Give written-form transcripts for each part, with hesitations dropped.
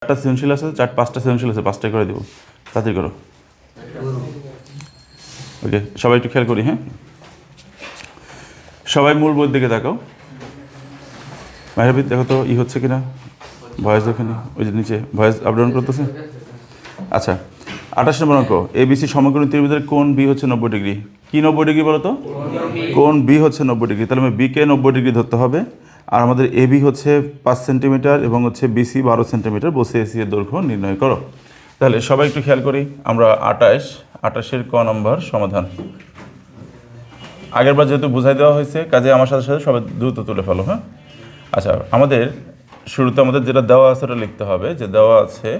4টা সৃজনশীল আছে, 5টা সৃজনশীল আছে, 5টাই করে দেবো, তাড়াতাড়ি করো। ওকে, সবাই একটু খেয়াল করি, হ্যাঁ সবাই মূল বইয়ের দিকে তাকাও। মাহিরাবিদ দেখো তো হচ্ছে কিনা, ভয়েস ওখানে ওই যে নিচে ভয়েস আপ ডাউন করতেছে। আচ্ছা, 28 নম্বর অঙ্ক, ABC সমকোণী ত্রিভুজের কোণ বি হচ্ছে 90 ডিগ্রি। কি 90 ডিগ্রি বলো তো? কোণ বি হচ্ছে 90 ডিগ্রি, তাহলে আমি বিকে 90 ডিগ্রি ধরতে হবে। আর আমাদের এবি হচ্ছে 5 সেন্টিমিটার এবং হচ্ছে বিসি 12 সেন্টিমিটার, বসে এসি এর দৈর্ঘ্য নির্ণয় করো। তাহলে সবাই একটু খেয়াল করি, আমরা 28-এর ক নম্বর সমাধান। আগেরবার যেহেতু বোঝাই দেওয়া হয়েছে, কাজে আমার সাথে সাথে সবাই দ্রুত তুলে ফেলো, হ্যাঁ। আচ্ছা, আমাদের শুরুতে আমাদের যেটা দেওয়া আছে ওটা লিখতে হবে, যে দেওয়া আছে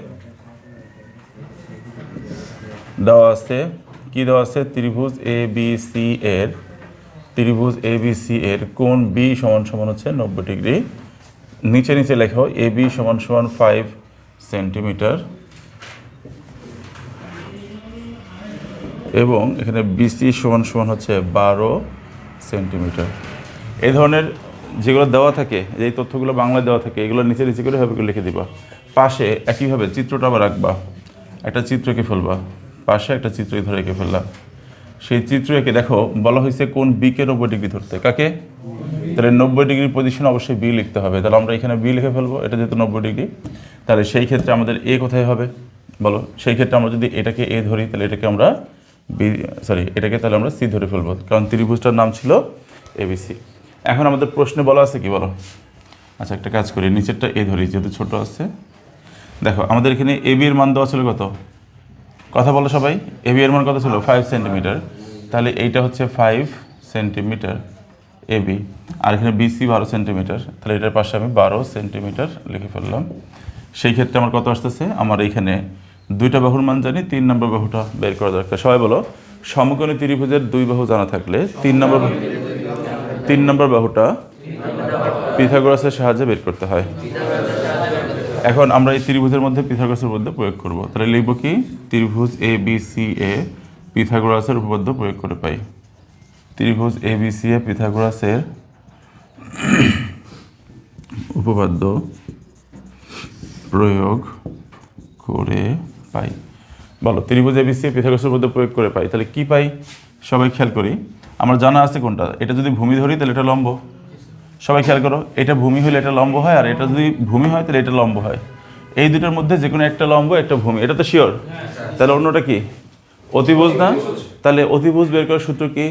কি দেওয়া আছে, ত্রিভুজ ABC এর কোণ বি সমান সমান হচ্ছে 90 ডিগ্রি। নিচে লেখো এবি সমান সমান 5 সেন্টিমিটার এবং এখানে বিসি সমান সমান হচ্ছে 12 সেন্টিমিটার। এই ধরনের যেগুলো দেওয়া থাকে, যেই তথ্যগুলো বাংলায় দেওয়া থাকে, এগুলো নিচে করে হবে লিখে দিবা। পাশে একইভাবে চিত্রটা আবার রাখবা, একটা চিত্র এঁকে ফেলবা, পাশে একটা চিত্র ধরে এঁকে ফেললাম। সেই চিত্র এঁকে দেখো বলা হয়েছে কোন বিকে 90 ডিগ্রি ধরতে, কাকে? তাহলে 90 ডিগ্রির পজিশন অবশ্যই বি লিখতে হবে, তাহলে আমরা এখানে বি লিখে ফেলবো, এটা যেহেতু 90 ডিগ্রি। তাহলে সেই ক্ষেত্রে আমাদের এ কোথায় হবে বলো? সেই ক্ষেত্রে আমরা যদি এটাকে এ ধরি, তাহলে এটাকে আমরা এটাকে তাহলে আমরা সি ধরে ফেলবো, কারণ ত্রিভুজটার নাম ছিল ABC। এখন আমাদের প্রশ্নে বলা আছে কি বলো? আচ্ছা, একটা কাজ করি, নিচেরটা এ ধরি যেহেতু ছোট আছে। দেখো আমাদের এখানে এবি এর মান দেওয়া ছিল কত? কথা বলো সবাই, এবি এর মান কত ছিল? 5 সেন্টিমিটার। তাহলে এইটা হচ্ছে 5 সেন্টিমিটার এবি, আর এখানে বিসি 12 সেন্টিমিটার, তাহলে এটার পাশে আমি 12 সেন্টিমিটার লিখে ফেললাম। সেই ক্ষেত্রে আমার কত আসতেছে? আমার এইখানে 2টা বাহুর মান জানি, 3 নম্বর বাহুটা বের করা দরকার। সবাই বলো, সমকোণী ত্রিভুজের 2 বাহু জানা থাকলে 3 নম্বর বাহুটা পিথাগোরাসের সাহায্যে বের করতে হয়। এখন আমরা এই ত্রিভুজের মধ্যে পিথাগোরাসের উপপাদ্য প্রয়োগ করব। তাহলে লিখব কি? ত্রিভুজ ABC পিথাগোরাসের উপপাদ্য প্রয়োগ করে পাই। ত্রিভুজ ABC পিথাগোরাসের উপপাদ্য প্রয়োগ করে পাই। বলো, ত্রিভুজ ABC পিথাগোরাসের উপপাদ্য প্রয়োগ করে পাই, তাহলে কি পাই? সবাই খেয়াল করি, আমার জানা আছে কোনটা, এটা যদি ভূমি ধরি তাহলে এটা লম্ব। সবাই খেয়াল করো, এটা ভূমি হলে এটা লম্ব হয়, আর এটা যদি ভূমি হয় তাহলে এটা লম্ব হয়। এই দুটোর মধ্যে যে কোনো একটা লম্ব, একটা ভূমি, এটা তো শিওর। তাহলে অন্যটা কি? অতিভুজ না? তাহলে অতিভুজ বের করার সূত্র কি?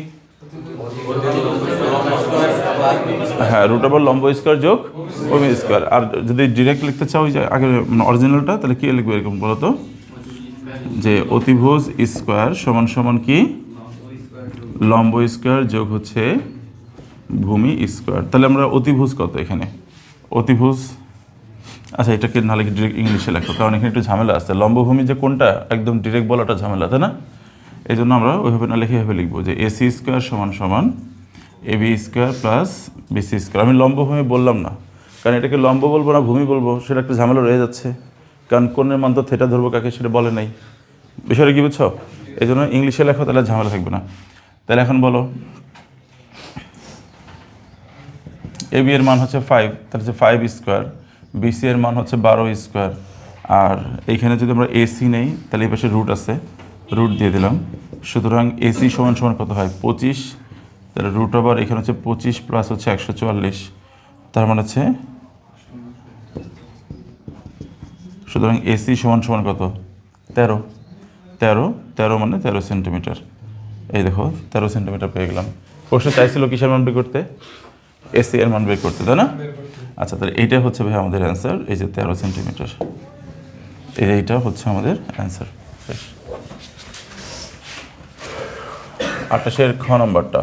হ্যাঁ, √ লম্ব স্কয়ার যোগ ভূমি স্কয়ার। আর যদি ডিরেক্ট লিখতে চাও যে আগে অরিজিনালটা, তাহলে কি লিখবে এরকম বলো তো, যে অতিভুজ স্কয়ার সমান সমান কি? লম্ব স্কয়ার যোগ হচ্ছে ভূমি স্কয়ার। তাহলে আমরা অতিভুজ কত এখানে? অতিভুজ, আচ্ছা এটাকে নাহলে ডিরেক্ট ইংলিশে লেখো, কারণ এখানে একটু ঝামেলা আছে। লম্বভূমি যে কোনটা একদম ডিরেক্ট বলাটা ঝামেলা, তাই না? এই জন্য আমরা ওইভাবে না লিখে এভাবে লিখবো, যে AC স্কয়ার সমান সমান AB square plus BC square. আমি লম্বভূমি বললাম না, কারণ এটাকে লম্ব বলবো না ভূমি বলবো, সেটা একটা ঝামেলা রয়ে যাচ্ছে, কারণ কোণের মান তো থিটা ধরবো কাকে সেটা বলে নাই। বিষয়টা কি বুঝছো? এই জন্য ইংলিশে লেখো, তাহলে ঝামেলা থাকবে না। তাহলে এখন বলো, AB এর মান হচ্ছে 5, তাহলে হচ্ছে 5 স্কোয়ার, BC এর মান হচ্ছে 12 স্কোয়ার, আর এইখানে যদি আমরা AC নেই তাহলে এই পাশে রুট আছে, রুট দিয়ে দিলাম। সুতরাং AC সমান সমান কত হয়? 25। তাহলে √ এখানে হচ্ছে 25 প্লাস হচ্ছে 144, তার মানে হচ্ছে, সুতরাং AC সমান সমান কত? 13 মানে 13 সেন্টিমিটার। এই দেখো 13 সেন্টিমিটার পেয়ে গেলাম। প্রশ্ন চাইছিল কিসের মান বের করতে? AC এর মান বের করতে, তাই না? আচ্ছা, তাহলে এইটা হচ্ছে ভাই আমাদের অ্যান্সার, এই যে 13 সেন্টিমিটার, এইটা হচ্ছে আমাদের অ্যান্সার। 28-এর খ নম্বরটা।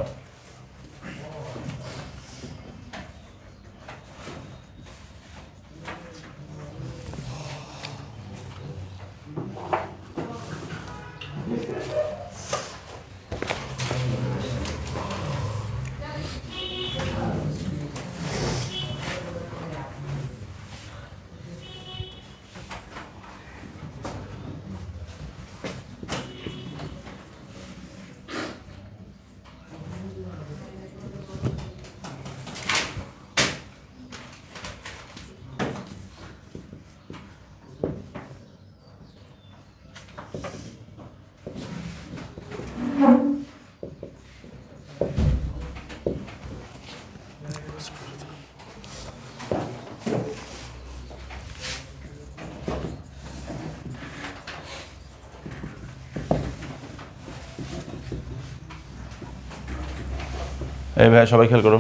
এই ভাই সবাই খেয়াল করো,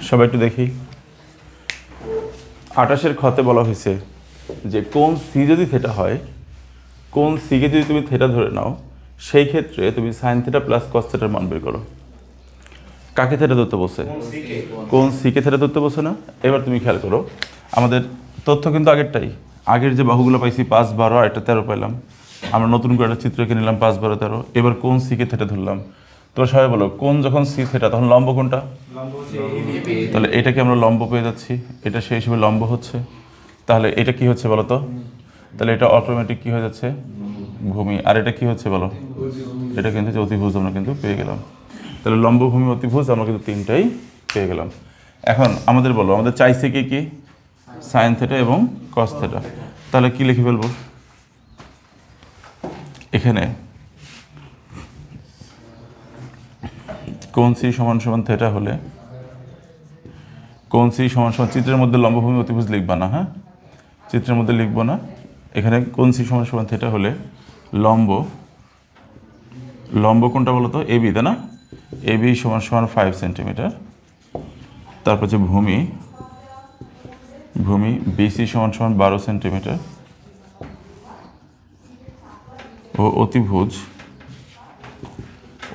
সবাই একটু দেখি। 28 খতে বলা হয়েছে যে কোণ সি যদি থেটা হয়, কোণ সিকে যদি তুমি থেটা ধরে নাও, সেই ক্ষেত্রে তুমি সাইন থেটা প্লাস কস থেটার মান বের করো। কাকে থেটা ধরতে বসে? কোণ সিকে থেটা ধরতে বসে না? এবার তুমি খেয়াল করো, আমাদের তথ্য কিন্তু আগেরটাই, আগের যে বাহুগুলো পাইছি 5, 12 আর একটা 13 পাইলাম, আমরা নতুন করে একটা চিত্র এঁকে নিলাম 5, 12, 13। এবার কোণ সিকে থেটা ধরলাম। তোমরা সবাই বলো, কোণ যখন সি থেটা তখন লম্ব কোনটা? তাহলে এটাকে আমরা লম্ব পেয়ে যাচ্ছি, এটা সেই হিসেবে লম্ব হচ্ছে। তাহলে এটা কি হচ্ছে বলো তো? তাহলে এটা অটোমেটিক কি হয়ে যাচ্ছে? ভূমি। আর এটা কি হচ্ছে বলো? এটা কিন্তু যে অতিভুজ আমরা কিন্তু পেয়ে গেলাম। তাহলে লম্ব, ভূমি, অতিভুজ আমরা কিন্তু তিনটাই পেয়ে গেলাম। এখন আমাদের বলো, আমাদের চাইছে কি কি? সাইন থেটা এবং কস থেটা। তাহলে কি লিখে ফেলবো এখানে? কোণ সি সমান সমান থেটা হলে, কোণ সি সমান সমান, চিত্রের মধ্যে লম্ব, ভূমি, অতিভুজ লিখবা না, হ্যাঁ? চিত্রের মধ্যে লিখবো না। এখানে কোণ সি সমান সমান থেটা হলে লম্ব, লম্ব কোনটা বলো তো? এবি, তাই না? এবি সমান সমান 5 সেন্টিমিটার। তারপর হচ্ছে ভূমি, ভূমি বিসি সমান সমান 12 সেন্টিমিটার। ও অতিভুজ,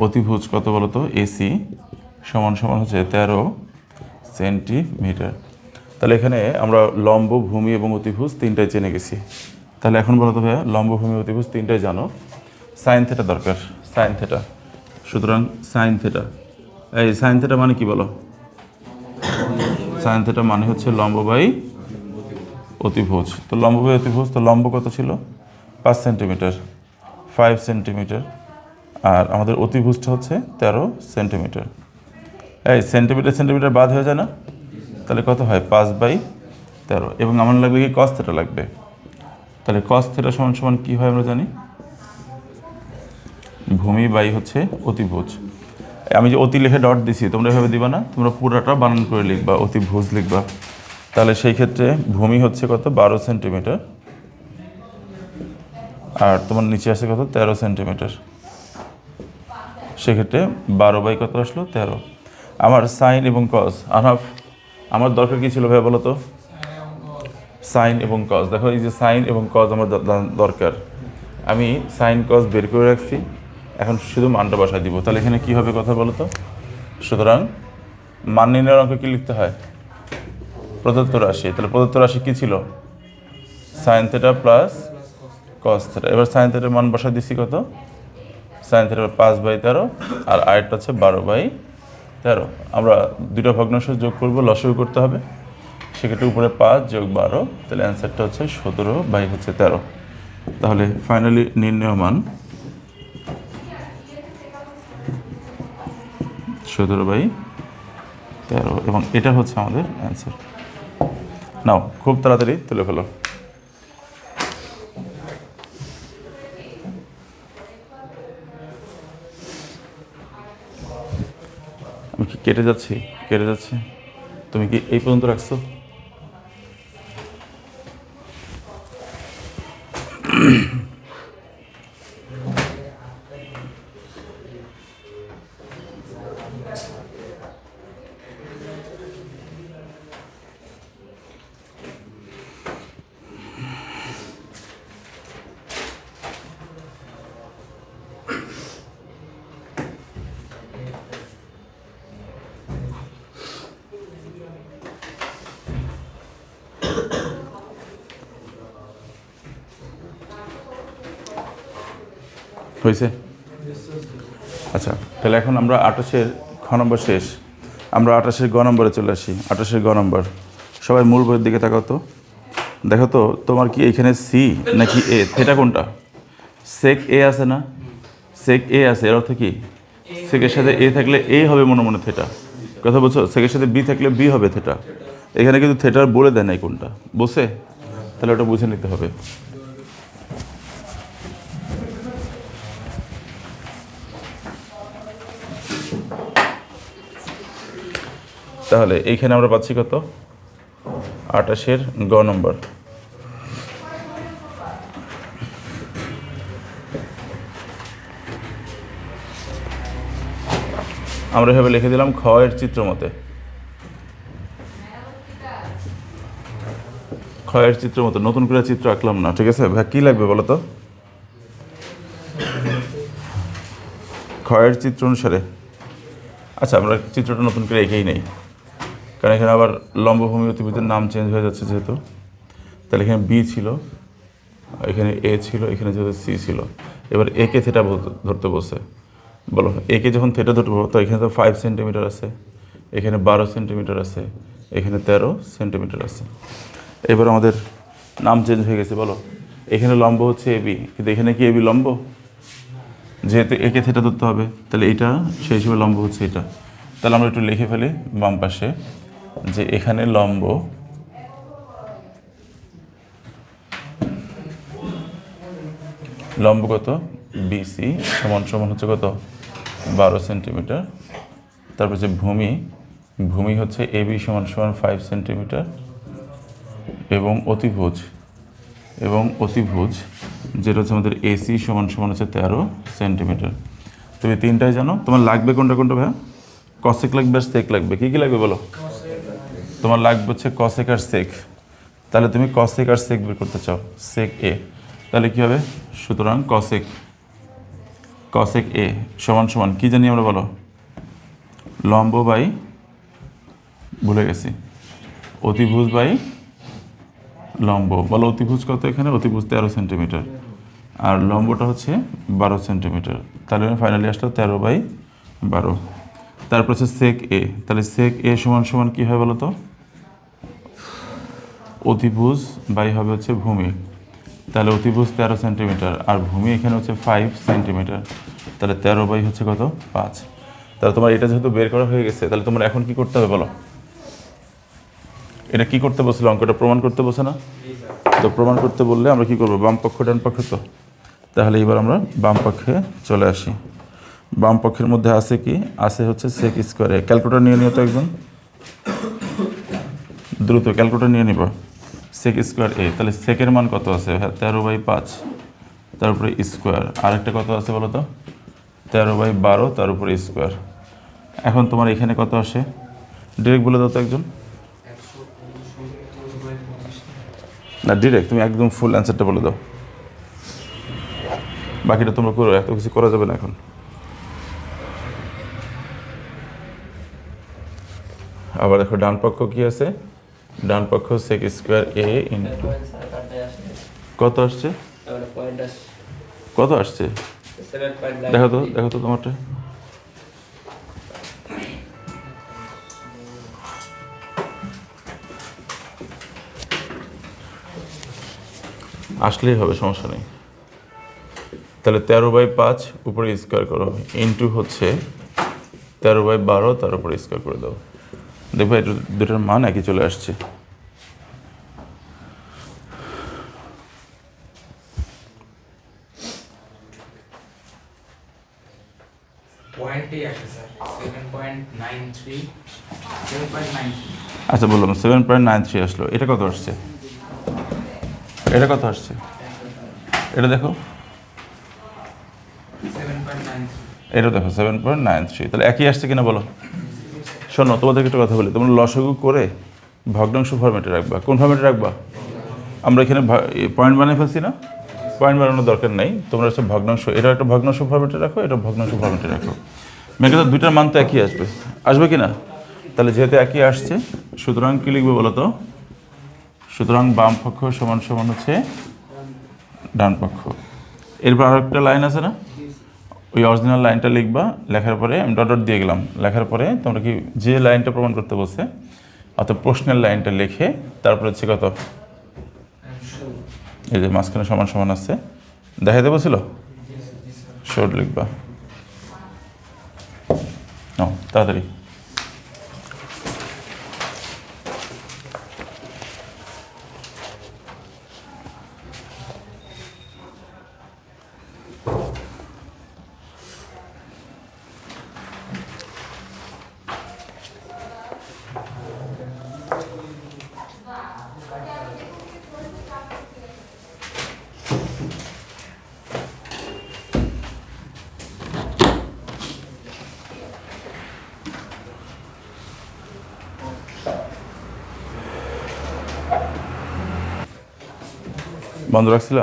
অতিভুজ কত বলো তো? এসি সমান সমান হচ্ছে 13 সেন্টিমিটার। তাহলে এখানে আমরা লম্ব, ভূমি এবং অতিভুজ তিনটাই জেনে গেছি। তাহলে এখন বলো তো ভাইয়া, লম্ব, ভূমি, অতিভুজ তিনটাই জানো, সাইন থেটা দরকার, সাইন থেটা। সুতরাং সাইন থেটা, এই সাইন থেটা মানে কি বলো? সাইন থেটা মানে হচ্ছে লম্ব বাই অতিভুজ। তো লম্ব বাই অতিভুজ, তো লম্ব কত ছিল? 5 সেন্টিমিটার, 5 সেন্টিমিটার। আর আমাদের অতিভুজটা হচ্ছে 13 সেন্টিমিটার। এই সেন্টিমিটার সেন্টিমিটার বাদ হয়ে যায় না? তাহলে কত হয়? 5/13। এবং আমার লাগবে কি? কস থেটা লাগবে। তাহলে কস থেটা সমান সমান কী হয় আমরা জানি? ভূমি বাই হচ্ছে অতিভুজ। আমি যে অতি লিখে ডট দিছি, তোমরা এভাবে দিবা না, তোমরা পুরাটা বানান করে লিখবা, অতিভুজ লিখবা। তাহলে সেই ক্ষেত্রে ভূমি হচ্ছে কত? 12 সেন্টিমিটার। আর তোমার নিচে আসে কত? 13 সেন্টিমিটার। সেক্ষেত্রে 12 বাই কত আসলো? 13। আমার সাইন এবং কস, আনাফ আমার দরকার কী ছিল ভাই বলো তো? সাইন এবং কস। দেখো এই যে সাইন এবং কস আমার দরকার, আমি সাইন কস বের করে রাখছি, এখন শুধু মানটা বসায় দিব। তাহলে এখানে কী হবে কথা বলো তো? সুতরাং মান নির্ণয়ের অঙ্ক কী লিখতে হয়? প্রদত্ত রাশি। তাহলে প্রদত্ত রাশি কী ছিল? Sine theta plus cos theta. এবার সাইন থেটার মান বসায় দিচ্ছি কত? সাইন থেটা 5/13 আর আরেকটা হচ্ছে 12/13। আমরা দুটো ভগ্নাংশ যোগ করবো, লসাগু করতে হবে। সেক্ষেত্রে উপরে 5 যোগ 12, তাহলে অ্যান্সারটা হচ্ছে 17/13। তাহলে ফাইনালি নির্ণয় মান 17/13 এবং এটা হচ্ছে আমাদের অ্যান্সার। নাও খুব তাড়াতাড়ি তুলে ফেলো। আমি কি কেটে যাচ্ছি? কেটে যাচ্ছে? তুমি কি এই পর্যন্ত রাখছো? হয়েছে? আচ্ছা, তাহলে এখন আমরা 28-এর খ নম্বর শেষ, আমরা 28-এর গ নম্বরে চলে আসি। 28-এর গ নম্বর, সবাই মূল বইয়ের দিকে তাকাও তো। দেখো তো তোমার কি এখানে সি নাকি এ? থেটা কোনটা? সেক এ আছে না? সেক এ আছে, এর অর্থ কি? সেকের সাথে এ থাকলে এ হবে মনে মনে থেটা, কথা বলছো? সেকের সাথে বি থাকলে বি হবে থেটা। এখানে কিন্তু থেটার বলে দেয় নাই কোনটা, বসে? তাহলে ওটা বুঝে নিতে হবে। তাহলে এইখানে আমরা পাচ্ছি কত? 28-এর গ নম্বর। আমরা এভাবে লিখে দিলাম খ এর চিত্র মতে। খ এর চিত্র মতো নতুন করে চিত্র আঁকলাম না, ঠিক আছে ভাই? কী লাগবে বলো তো? খ এর চিত্র অনুসারে আচ্ছা আমরা চিত্রটা নতুন করে এঁকেই নেই, কারণ এখানে আবার লম্বভূমি অতিভুজের নাম চেঞ্জ হয়ে যাচ্ছে যেহেতু। তাহলে এখানে বি ছিল, এখানে এ ছিল, এখানে যেহেতু সি ছিল। এবার একে থেটা ধরতে বসে, বলো একে যখন থেটা ধরবো তো এখানে তো 5 সেন্টিমিটার আছে, এখানে 12 সেন্টিমিটার আছে, এখানে 13 সেন্টিমিটার আছে। এবার আমাদের নাম চেঞ্জ হয়ে গেছে, বলো এখানে লম্ব হচ্ছে এবি, কিন্তু এখানে কি এবি লম্ব? যেহেতু একে থেটা ধরতে হবে, তাহলে এটা সেই হিসেবে লম্ব হচ্ছে এটা। তাহলে আমরা একটু লিখে ফেলি বাম পাশে যে এখানে লম্ব কত? বিসি সমান সমান হচ্ছে কত? 12 সেন্টিমিটার। তারপর যে ভূমি হচ্ছে এবি সমান সমান 5 সেন্টিমিটার, এবং অতিভুজ যেটা হচ্ছে আমাদের এসি সমান সমান হচ্ছে 13 সেন্টিমিটার। তুমি তিনটাই জানো, তোমার লাগবে কোনটা কোনটা ভাইয়া? কসেক লাগবে আর সেক লাগবে। কী কী লাগবে বলো? তোমার লাগবে হচ্ছে কসেক আর সেক। তাহলে তুমি কসেক আর সেক বের করতে চাও, সেক এ। তাহলে কী হবে? সুতরাং কসেক এ সমান সমান কী জানি আমরা, বলো? লম্ব বাই, ভুলে গেছি, অতিভুজ বাই লম্ব। বলো অতিভুজ কত? এখানে অতিভুজ 13 সেন্টিমিটার আর লম্বটা হচ্ছে 12 সেন্টিমিটার। তাহলে ফাইনালি আসলো 13/12। তারপর হচ্ছে সেক এ। তাহলে সেক এ সমান সমান কী হয় বলো তো? অতিভুজ বাই হবে হচ্ছে ভূমি। তাহলে অতিভুজ 13 সেন্টিমিটার আর ভূমি এখানে হচ্ছে 5 সেন্টিমিটার। তাহলে 13 হচ্ছে কত? 5। তাহলে তোমার এটা যেহেতু বের করা হয়ে গেছে, তাহলে তোমার এখন কি করতে হবে বলো? এটা কি করতে বসলে? অঙ্কটা প্রমাণ করতে বসে না? তো প্রমাণ করতে বললে আমরা কি করবো? বাম পক্ষ ডান পক্ষ তো। তাহলে এবার আমরা বাম পক্ষে চলে আসি। বাম পক্ষের মধ্যে আছে কি? আছে হচ্ছে সেক স্কোয়ারে। ক্যালকুলেটর নিয়ে নিও তো একজন, দ্রুত ক্যালকুলেটর নিয়ে নিব। সেক স্কোয়ার এ, তাহলে সেকের মান কত আছে? 13/5, তার উপরে স্কোয়ার। আরেকটা কত আছে বলো তো? 13/12, তার উপরে স্কোয়ার। এখন তোমার এখানে কত আসে ডিরেক্ট বলে দাও তো একজন। না ডিরেক্ট তুমি একদম ফুল অ্যান্সারটা বলে দাও, বাকিটা তোমরা করো, এত কিছু করা যাবে না এখন। আবার দেখো ডান পক্ষ কি আছে? ডান পক্ষ সেক স্কোয়ার এ ইন্টু কত আসছে? কত আসছে দেখো তো তোমারটা। আসলেই হবে, সমস্যা নেই। তাহলে 13/5 উপরে স্কোয়ার করো ইন্টু হচ্ছে 13/12, তার উপরে স্কোয়ার করে দাও। দেখো এটা দুটার মান একই চলে আসছে। আচ্ছা বললাম 7.93 আসলো। এটা কত আসছে? এটা কত আসছে? এটা দেখো, এটা দেখো 7.93। তাহলে একই আসছে কিনা বলো? শোনো তোমাদেরকে একটা কথা বলি, তোমরা লসাগু করে ভগ্নাংশ ফরম্যাটে রাখবা। কোন ফরম্যাটে রাখবা? আমরা এখানে পয়েন্ট বানিয়ে ফেলছি না? পয়েন্ট বানানোর দরকার নেই, তোমরা হচ্ছে ভগ্নাংশ, এটা একটা ভগ্নাংশ ফরম্যাটে রাখো, এটা ভগ্নাংশ ফরম্যাটে রাখো। মেঘে তো দুইটার মান তো একই আসবে কি না? তাহলে যেহেতু একই আসছে, সুতরাং কী লিখবে বলো তো? সুতরাং বাম পক্ষ সমান সমান হচ্ছে ডান পক্ষ। এরপর আরও একটা লাইন আছে না, ওই অরিজিনাল লাইনটা লিখবা। লেখার পরে আমি ডট ডট দিয়ে গেলাম। লেখার পরে তোমরা কি যে লাইনটা প্রমাণ করতে বলছে অর্থাৎ প্রশ্নের লাইনটা লিখে তারপরে হচ্ছে কত, এই যে মাঝখানে সমান সমান আছে দেখাইতে বলছিল, শর্ট লিখবা। তাড়াতাড়ি। বন্ধ রাখছিল?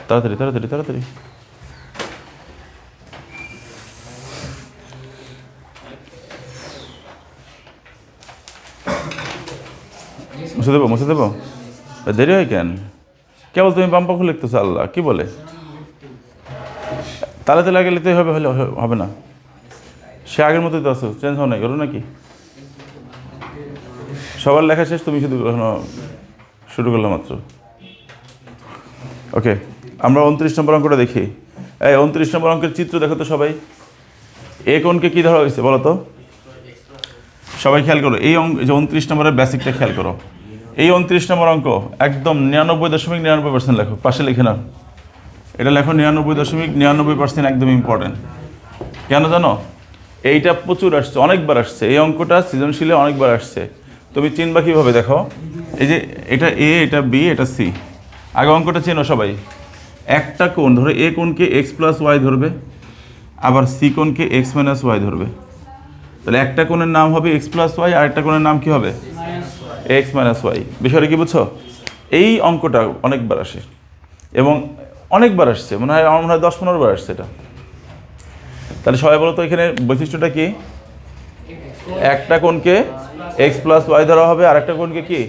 তাড়াতাড়ি তাড়াতাড়ি তাড়াতাড়ি। মুছে দেবো দেরি হয় কেন? কেবল তুমি বাম্পাখু লিখতেছো, আল্লাহ কি বলে? তালে গেলে তো হবে, হলে হবে না। সে আগের মতোই তো আছো, চেঞ্জ হওয়া নাই গেলো নাকি? সবার লেখা শেষ, তুমি শুধু শুরু করলাম মাত্র। ওকে, আমরা 29 নম্বর অঙ্কটা দেখি। এই 29 নম্বর অঙ্কের চিত্র দেখো তো সবাই। এ কোণকে কী ধরা হয়েছে বলো তো? সবাই খেয়াল করো, এই অঙ্ক যে 29 নম্বরের বেসিকটা খেয়াল করো। এই 29 নম্বর অঙ্ক একদম 99.99% লেখো, পাশে লিখে নাও। এটা লেখো 99.99%, একদম ইম্পর্টেন্ট। কেন জানো? এইটা প্রচুর আসছে, অনেকবার আসছে এই অঙ্কটা, সৃজনশীলে অনেকবার আসছে। তুমি চিনবা কীভাবে দেখো, এই যে এটা এ, এটা বি, এটা সি। আগে অঙ্কটা চেনো সবাই। একটা কোণ ধরে এ কোণকে x+y ধরবে, আবার সি কোণকে x-y ধরবে। তাহলে একটা কোণের নাম হবে x+y, আর একটা কোণের নাম কি হবে? x-y। বিষয়টা কি বুঝছো? এই অঙ্কটা অনেকবার আসে এবং অনেকবার আসছে, মনে হয় 10-15 বার আসছে এটা। তাহলে সবাই বলো তো এখানে বৈশিষ্ট্যটা কি? একটা কোণকে x+y ধরা হবে, আর একটা কোণকে কি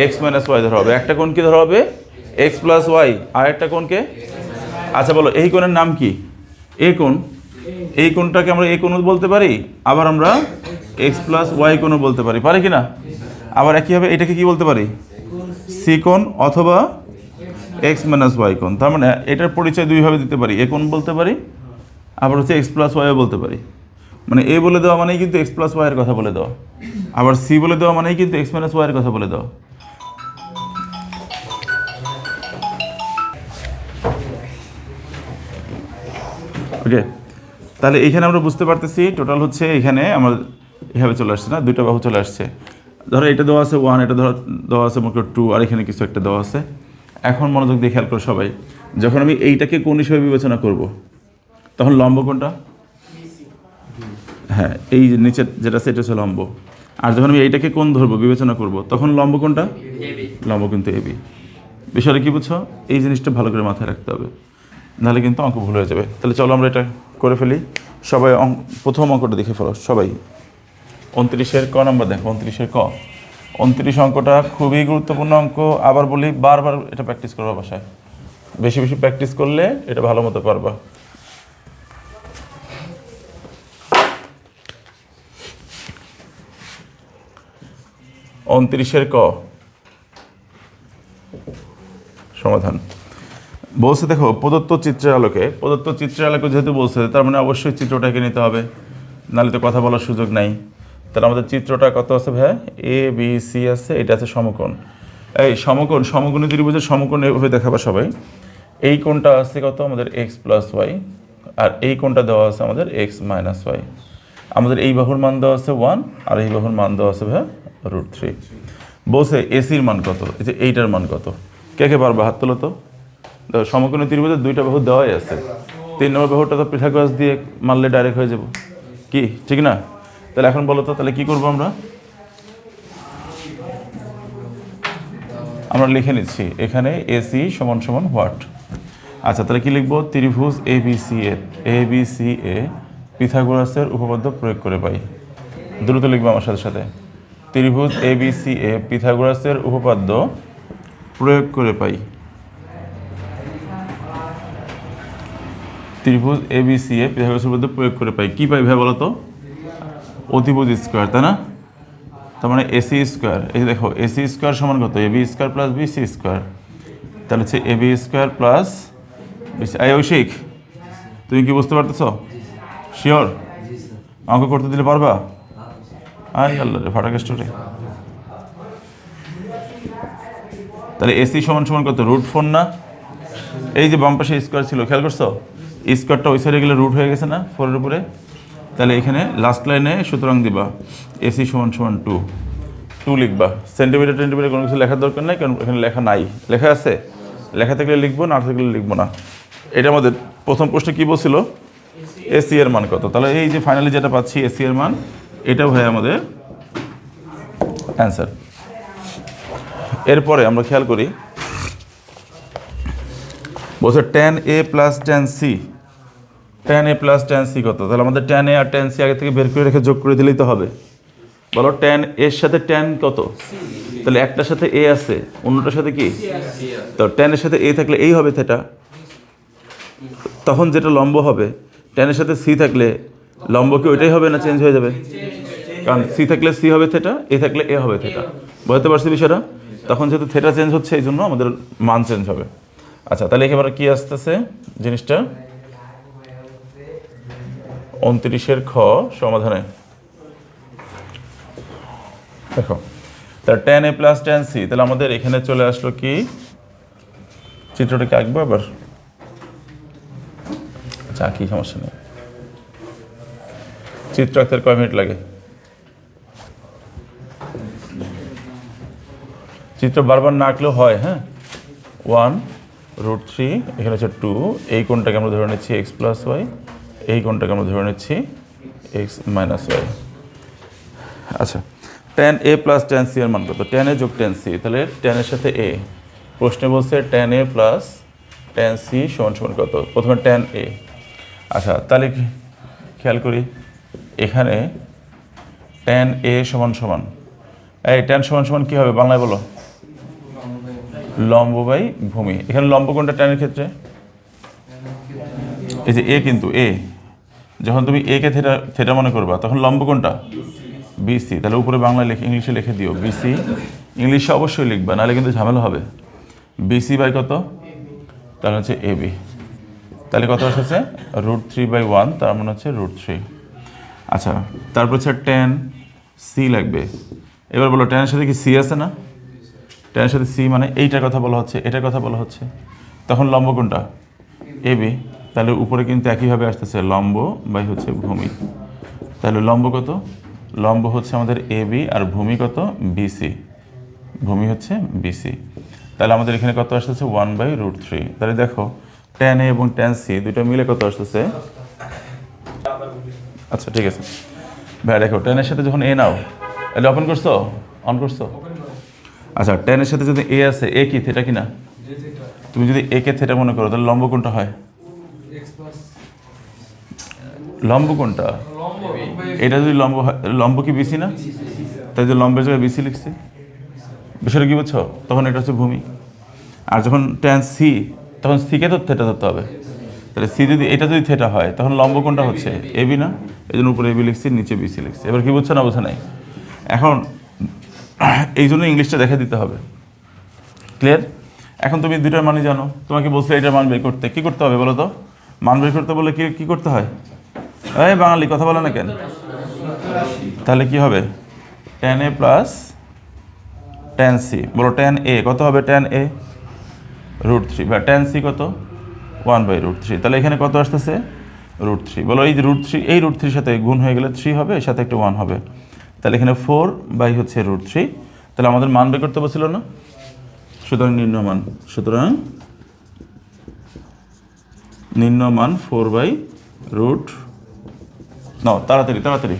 x-y ধরা হবে। একটা কোণ কি ধরা হবে? x+y, আর একটা কোণকে, আচ্ছা বলো এই কোণের নাম কি? এ কোণ। এই কোণটাকে আমরা এ কোণও বলতে পারি, আবার আমরা x+y কোণও বলতে পারি, পারি কি না? আবার একইভাবে এটাকে কি বলতে পারি? সি কোণ অথবা x-y কোণ। তার মানে এটার পরিচয় দুইভাবে দিতে পারি, এ কোণ বলতে পারি, আবার হচ্ছে x+yও বলতে পারি। মানে এ বলে দেওয়া মানেই কিন্তু x+y এর কথা বলে দেওয়া, আবার সি বলে দেওয়া মানেই কিন্তু x-y এর কথা বলে দেওয়া। ওকে, তাহলে এইখানে আমরা বুঝতে পারতেছি টোটাল হচ্ছে এখানে আমার এভাবে চলে আসছে না, দুইটা বাহু চলে আসছে। ধরো এটা দেওয়া আছে 1, এটা দেওয়া আছে মনে করো 2, আর এখানে কিছু একটা দেওয়া আছে। এখন মনোযোগ দিয়ে খেয়াল করো সবাই, যখন আমি এইটাকে কোণ হিসেবে বিবেচনা করব, তখন লম্ব কোনটা? হ্যাঁ, এই যে নিচে যেটা আছে এটা হচ্ছে লম্ব। আর যখন আমি এইটাকে কোণ ধরবো, বিবেচনা করব, তখন লম্ব কোনটা? লম্ব কিন্তু এবি। বিষয়টা কি বুঝছো? এই জিনিসটা ভালো করে মাথায় রাখতে হবে, নাহলে কিন্তু অঙ্ক ভুল হয়ে যাবে। তাহলে চলো আমরা এটা করে ফেলি। সবাই প্রথম অঙ্কটা দেখে ফেলো সবাই। 29-এর ক নাম্বার দেখো, 29-এর ক। 29 অঙ্কটা খুবই গুরুত্বপূর্ণ অঙ্ক। আবার বলি, বারবার এটা প্র্যাকটিস করবা বাসায়, বেশি বেশি প্র্যাকটিস করলে এটা ভালো মতো পারবা। উনত্রিশের ক সমাধান বলছে, দেখো প্রদত্ত চিত্রের আলোকে যেহেতু বলছে, তার মানে অবশ্যই চিত্রটাকে নিতে হবে, নাহলে তো কথা বলার সুযোগ নাই। তাহলে আমাদের চিত্রটা কত আছে ভাই? এ বি সি আছে, এটা আছে সমকোণ। এই সমকোণী ত্রিভুজের সমকোণ এভাবে দেখাবা সবাই। এই কোণটা আছে কত আমাদের x+y, আর এই কোণটা দেওয়া আছে আমাদের x-y। আমাদের এই বাহুর মান দেওয়া আছে 1, আর এই বাহুর মান দেওয়া আছে ভাই √3। বলছে এসির মান কত, এই যে এইটার মান কত? কে কে পারবা হাত তোলো তো। দেখো সমকোণী ত্রিভুজের দুইটা বাহু দেওয়াই আছে, 3 নম্বর বাহুটা তো পিথাগোরাস দিয়ে মারলে ডাইরেক্ট হয়ে যাব, কি ঠিক না? তাহলে এখন বলো তো, তাহলে কি করবো আমরা লিখে নিচ্ছি এখানে এসি সমান সমান হোয়াট। আচ্ছা, তাহলে কি লিখবো? ত্রিভুজ এবিসি এ পিথাগোরাসের উপপাদ্য প্রয়োগ করে পাই। দ্রুত লিখবো আমার সাথে সাথে। ত্রিভুজ এবিসি এ পিথাগোরাসের উপপাদ্য প্রয়োগ করে পাই। ত্রিভুজ এবিসি এ পিথাগোরাসের উপপাদ্য প্রয়োগ করে পাই। কি পাই ভাই বলো তো? অতিভুজ স্কোয়ার, তাই না? তার মানে এসি স্কোয়ার। এই যে দেখো এসি স্কোয়ার সমান কত? AB square plus BC square. তাহলে হচ্ছে AB square plus BC. Aishik, তুমি কি বুঝতে পারতেছো? শিওর? অঙ্ক করতে দিলে পারবা? আল্লাহ রে ফাটাকে স্টোরে। তাহলে এসি সমান সমান কত? √4 না? এই যে বাম পাশে স্কোয়ার ছিল, খেয়াল করছো? স্কোয়ারটা ওই সাইডে গেলে রুট হয়ে গেছে না 4-এর উপরে? তাহলে এখানে লাস্ট লাইনে সুতরাং দিবা এসি সমান সমান 2 লিখবা। সেন্টিমিটার কোনো কিছু লেখার দরকার নাই, কারণ এখানে লেখা নাই। লেখা আছে, লেখা থাকলে লিখবো, না থাকলে লিখবো না। এটা আমাদের প্রথম প্রশ্নে কী বলছিল? এসি এর মান কত? তাহলে এই যে ফাইনালি যেটা পাচ্ছি এসি এর মান, এটাও হয় আমাদের অ্যান্সার। এরপরে আমরা খেয়াল করি, বলছে tan a plus tan c, tan a plus tan c কত? তাহলে আমাদের tan a R tan c আগে থেকে বের করে রেখে যোগ করে দিলেই তো হবে। বলো tan এর সাথে tan কত? তাহলে একটার সাথে a আছে, অন্যটার সাথে কি? তো tan এর সাথে a থাকলে এই হবে থেটা, তখন যেটা লম্ব হবে tan এর সাথে c থাকলে লম্ব কি ওইটাই হবে না চেঞ্জ হয়ে যাবে? কারণ c থাকলে c হবে থেটা, a থাকলে a হবে থেটা। বুঝতে পারছি বিষয়টা? তখন যেহেতু থেটা চেঞ্জ হচ্ছে এই জন্য আমাদের মান চেঞ্জ হবে। আচ্ছা, তাহলে একেবারে কি আসতেছে জিনিসটা 29-এর খ সমাধানে দেখো, তাহলে tan a plus tan c, তাহলে আমাদের এখানে চলে আসলো কি, চিত্রটাকে আঁকবো আবার? আচ্ছা, কি সমস্যা নেই, চিত্র আঁকতে কয় মিনিট লাগে? চিত্র বারবার না আঁকলেও হয়। হ্যাঁ, 1√3, এখানে হচ্ছে 2, এই কোণটাকে আমরা ধরে নিচ্ছি x প্লাস ওয়াই, এই কোণটাকে আমরা ধরে নিচ্ছি x মাইনাস ওয়াই। আচ্ছা, tan a plus tan c এর মান কত? tan a যোগ tan c, তাহলে tan এর সাথে a, প্রশ্নে বলছে tan a plus tan c সমান সমান কত? প্রথমে tan a। আচ্ছা, তাহলে খেয়াল করি এখানে tan a সমান সমান, এই tan সমান সমান কী হবে বাংলায় বলো? লম্ব বাই ভূমি। এখানে লম্ব কোনটা tan এর ক্ষেত্রে? এই যে a, কিন্তু a যখন তুমি a কে থেটা থেটা মনে করবা তখন লম্ব কোনটা? BC। তাহলে উপরে বাংলায় লিখে, ইংলিশে লিখে দিও BC, ইংলিশে অবশ্যই লিখবা, নাহলে কিন্তু ঝামেলা হবে। BC বাই কত? তাহলে হচ্ছে AB। তাহলে কত আসছে? √3/1, তার মানে হচ্ছে √3। আচ্ছা, তারপর হচ্ছে tan c লাগবে। এবার বলো tan এর সাথে কি c আছে না? tan এর সাথে c মানে এইটার কথা বলা হচ্ছে, এটার কথা বলা হচ্ছে, তখন লম্ব কোনটা? AB। তাহলে উপরে কিন্তু একইভাবে আসতেছে লম্ব বাই হচ্ছে ভূমি। তাহলে লম্ব কত? লম্ব হচ্ছে আমাদের AB আর ভূমি কত? BC। ভূমি হচ্ছে BC। তাহলে আমাদের এখানে কত আসতেছে? 1/√3। তাহলে দেখো tan a এবং tan c দুটো মিলে কত আসতেছে? আচ্ছা, ঠিক আছে ভাই, দেখো tan এর সাথে যখন a নাও, তাহলে ওপেন করছো, অন করছো? আচ্ছা, tan এর সাথে যদি a আছে, a কি থেটা কিনা? তুমি যদি a কে থেটা মনে করো তাহলে লম্ব কোনটা হয়? লম্ব কোনটা? এটা যদি লম্ব হয়, লম্ব কি BC না? তাই যে লম্বের জায়গায় BC লিখছি, বিষয়টা কি বুঝছো? তখন এটা হচ্ছে ভূমি। আর যখন tan c, তখন c কে তো থেটা ধরতে হবে। তাহলে c যদি এটা যদি থেটা হয় তখন লম্ব কোনটা হচ্ছে? AB না? এই জন্য উপরে AB লিখছি, নিচে BC লিখছি। এবার কি বুঝছো না বোঝা নাই? এখন এই জন্য ইংলিশটা দেখে দিতে হবে। ক্লিয়ার? এখন তুমি দুইটার মানই জানো, তোমাকে বলছিলে এটার মান বের করতে, কি করতে হবে বলো তো? মান বের করতে বলে কি করতে হয়? এই বাঙালি কথা বলে না কেন? তাহলে কি হবে? tan a plus tan c, বলো tan a কত হবে? tan a √3, বা tan c কত? 1/√3। তাহলে এখানে কত আসতেছে? √3। বলো এই যে √3, এই √3 সাথে গুণ হয়ে গেলে 3 হবে, এর সাথে একটা 1 হবে, তাহলে এখানে 4 হচ্ছে √3। তাহলে আমাদের মান বের করতে বলছিল না? সুতরাং নির্ণয় মান, সুতরাং নির্ণয় মান 4/√, নাও তাড়াতাড়ি তাড়াতাড়ি।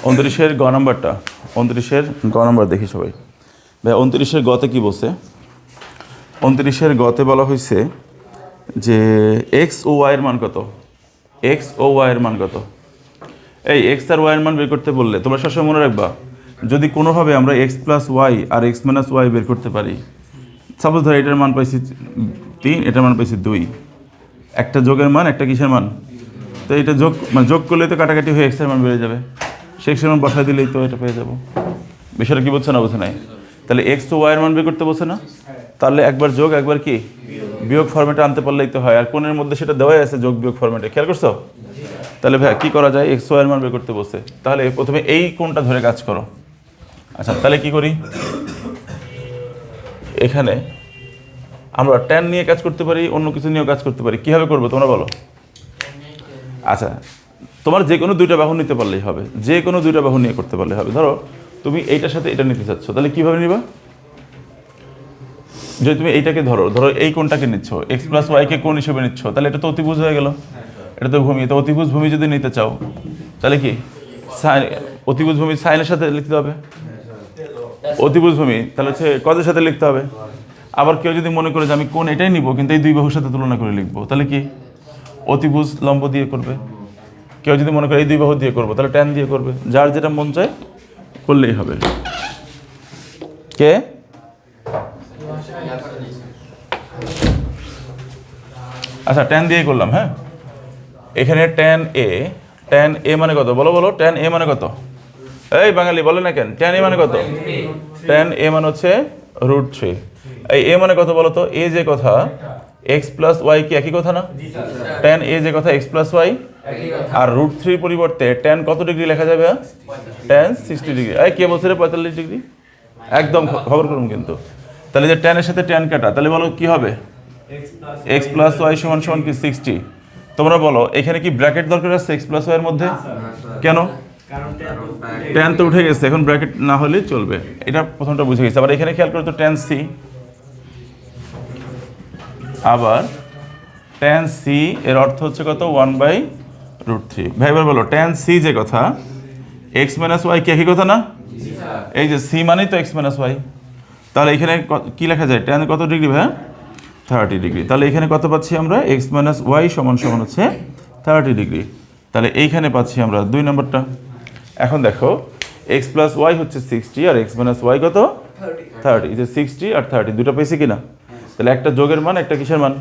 উনত্রিশের গ নাম্বারটা, 29-এর গ নাম্বার দেখি সবাই। ভাই 29-এর গতে কি বলছে? 29-এর গতে বলা হয়েছে যে এক্স ও ওয়াইয়ের মান কত? এক্স ও ওয়াইয়ের মান কত? এই এক্স আর ওয়াইয়ের মান বের করতে বললে তোমরা সবসময় মনে রাখবা, যদি কোনোভাবে আমরা এক্স প্লাস ওয়াই আর এক্স মাইনাস ওয়াই বের করতে পারি, সাপোজ ধর এটার মান পাইছি 3, এটার মান পাইছি 2, একটা যোগের মান, একটা কিসের মান? তো এটা যোগ, মানে যোগ করলে তো কাটাকাটি হয়ে এক্সের মান বেড়ে যাবে, সে এক্সের মান বসায় দিলেই তো এটা পেয়ে যাবো। বিষয়টা কি বুঝছো না বোঝা নাই? তাহলে এক্স ও ওয়াইয়ের মান বের করতে বলছে না? তাহলে একবার যোগ একবার কি বিয়োগ ফর্মেটে আনতে পারলেই তো হয়। আর কোণের মধ্যে সেটা দেওয়াই আছে যোগ বিয়োগ ফর্মেটে, খেয়াল করছো? তাহলে ভাই কী করা যায়? এক্স ওয়াইয়ের মান বের করতে বলছে, তাহলে প্রথমে এই কোণটা ধরে কাজ করো। আচ্ছা, তাহলে কি করি? এখানে আমরা ট্যান নিয়ে কাজ করতে পারি, অন্য কিছু নিয়েও কাজ করতে পারি। কীভাবে করবো তোমরা বলো? আচ্ছা, তোমার যে কোনো দুইটা বাহু নিতে পারলেই হবে, যে কোনো দুইটা বাহু নিয়ে করতে পারলেই হবে। ধরো তুমি এইটার সাথে এটা নিতে চাচ্ছ, তাহলে কীভাবে নিবা? যদি তুমি এইটাকে ধরো এই কোণটাকে নিচ্ছ, এক্স প্লাস ওয়াইকে কোণ হিসেবে নিচ্ছ, তাহলে এটা তো অতিভুজ হয়ে গেল, এটা তো ভূমি। তো অতিভুজ ভূমি যদি নিতে চাও তাহলে কি সাইন, অতিভুজ ভূমি সাইনের সাথে লিখতে হবে। অতিভুজ ভূমি তাহলে হচ্ছে কজের সাথে লিখতে হবে। আবার কেউ যদি মনে করে যে আমি কোণ এটাই নিব কিন্তু এই দুই বাহুর সাথে তুলনা করে লিখবো, তাহলে কি অতিভুজ লম্ব দিয়ে করবে। কেউ যদি মনে করে এই দুই বাহু দিয়ে করবো, তাহলে ট্যান দিয়ে করবে। যার যেটা মন চায় করলেই হবে। কে আচ্ছা, ট্যান দিয়েই করলাম। হ্যাঁ, এখানে ট্যান এ মানে কত বলো বলো, ট্যান এ মানে কত? এই বাঙালি বলে না কেন, ট্যান এ মানে কত? ট্যান এ মানে হচ্ছে √3। এই এ মানে কত বলো তো? এ যে কথা এক্স প্লাস ওয়াই কি একই কথা না? ট্যান এ যে কথা এক্স প্লাস ওয়াই, আর √3 পরিবর্তে ট্যান কত ডিগ্রি লেখা যাবে? Tan 60 degree. এই কে বলছে রে 45 ডিগ্রি? একদম খবর করুন কিন্তু। তাহলে যে ট্যানের সাথে ট্যান কাটা, তাহলে বলো কি হবে? এক্স প্লাস ওয়াই সমান সমান কি 60। তোমরা বলো এখানে কি ব্র্যাকেট দরকার আছে এক্স প্লাস ওয়াই এর মধ্যে? কেন? ট্যান তো উঠে গেছে, এখন ব্র্যাকেট না হলেই চলবে। এটা প্রথমটা বুঝে গেছে। আবার এখানে খেয়াল করো তো, ট্যান সি, আবার ট্যান সি এর অর্থ হচ্ছে কত? 1/√3। ভাই এবার বলো ট্যান সি যে কথা এক্স মাইনাস ওয়াই কি একই কথা না? এই যে সি মানেই তো এক্স মাইনাস ওয়াই। তাহলে এখানে কি লেখা যায়? ট্যান কত ডিগ্রি ভাই? 30 ডিগ্রি। তাহলে এখানে কত পাচ্ছি আমরা? এক্স মাইনাস ওয়াই সমান সমান হচ্ছে 30 ডিগ্রি। তাহলে এইখানে পাচ্ছি আমরা 2 নম্বরটা। এখন দেখো এক্স প্লাস ওয়াই হচ্ছে 60 আর এক্স মাইনাস ওয়াই কত? 30। এই যে 60 আর 30 দুটো পেয়েছি কিনা? তাহলে একটা যোগের মান, একটা কিসের মান?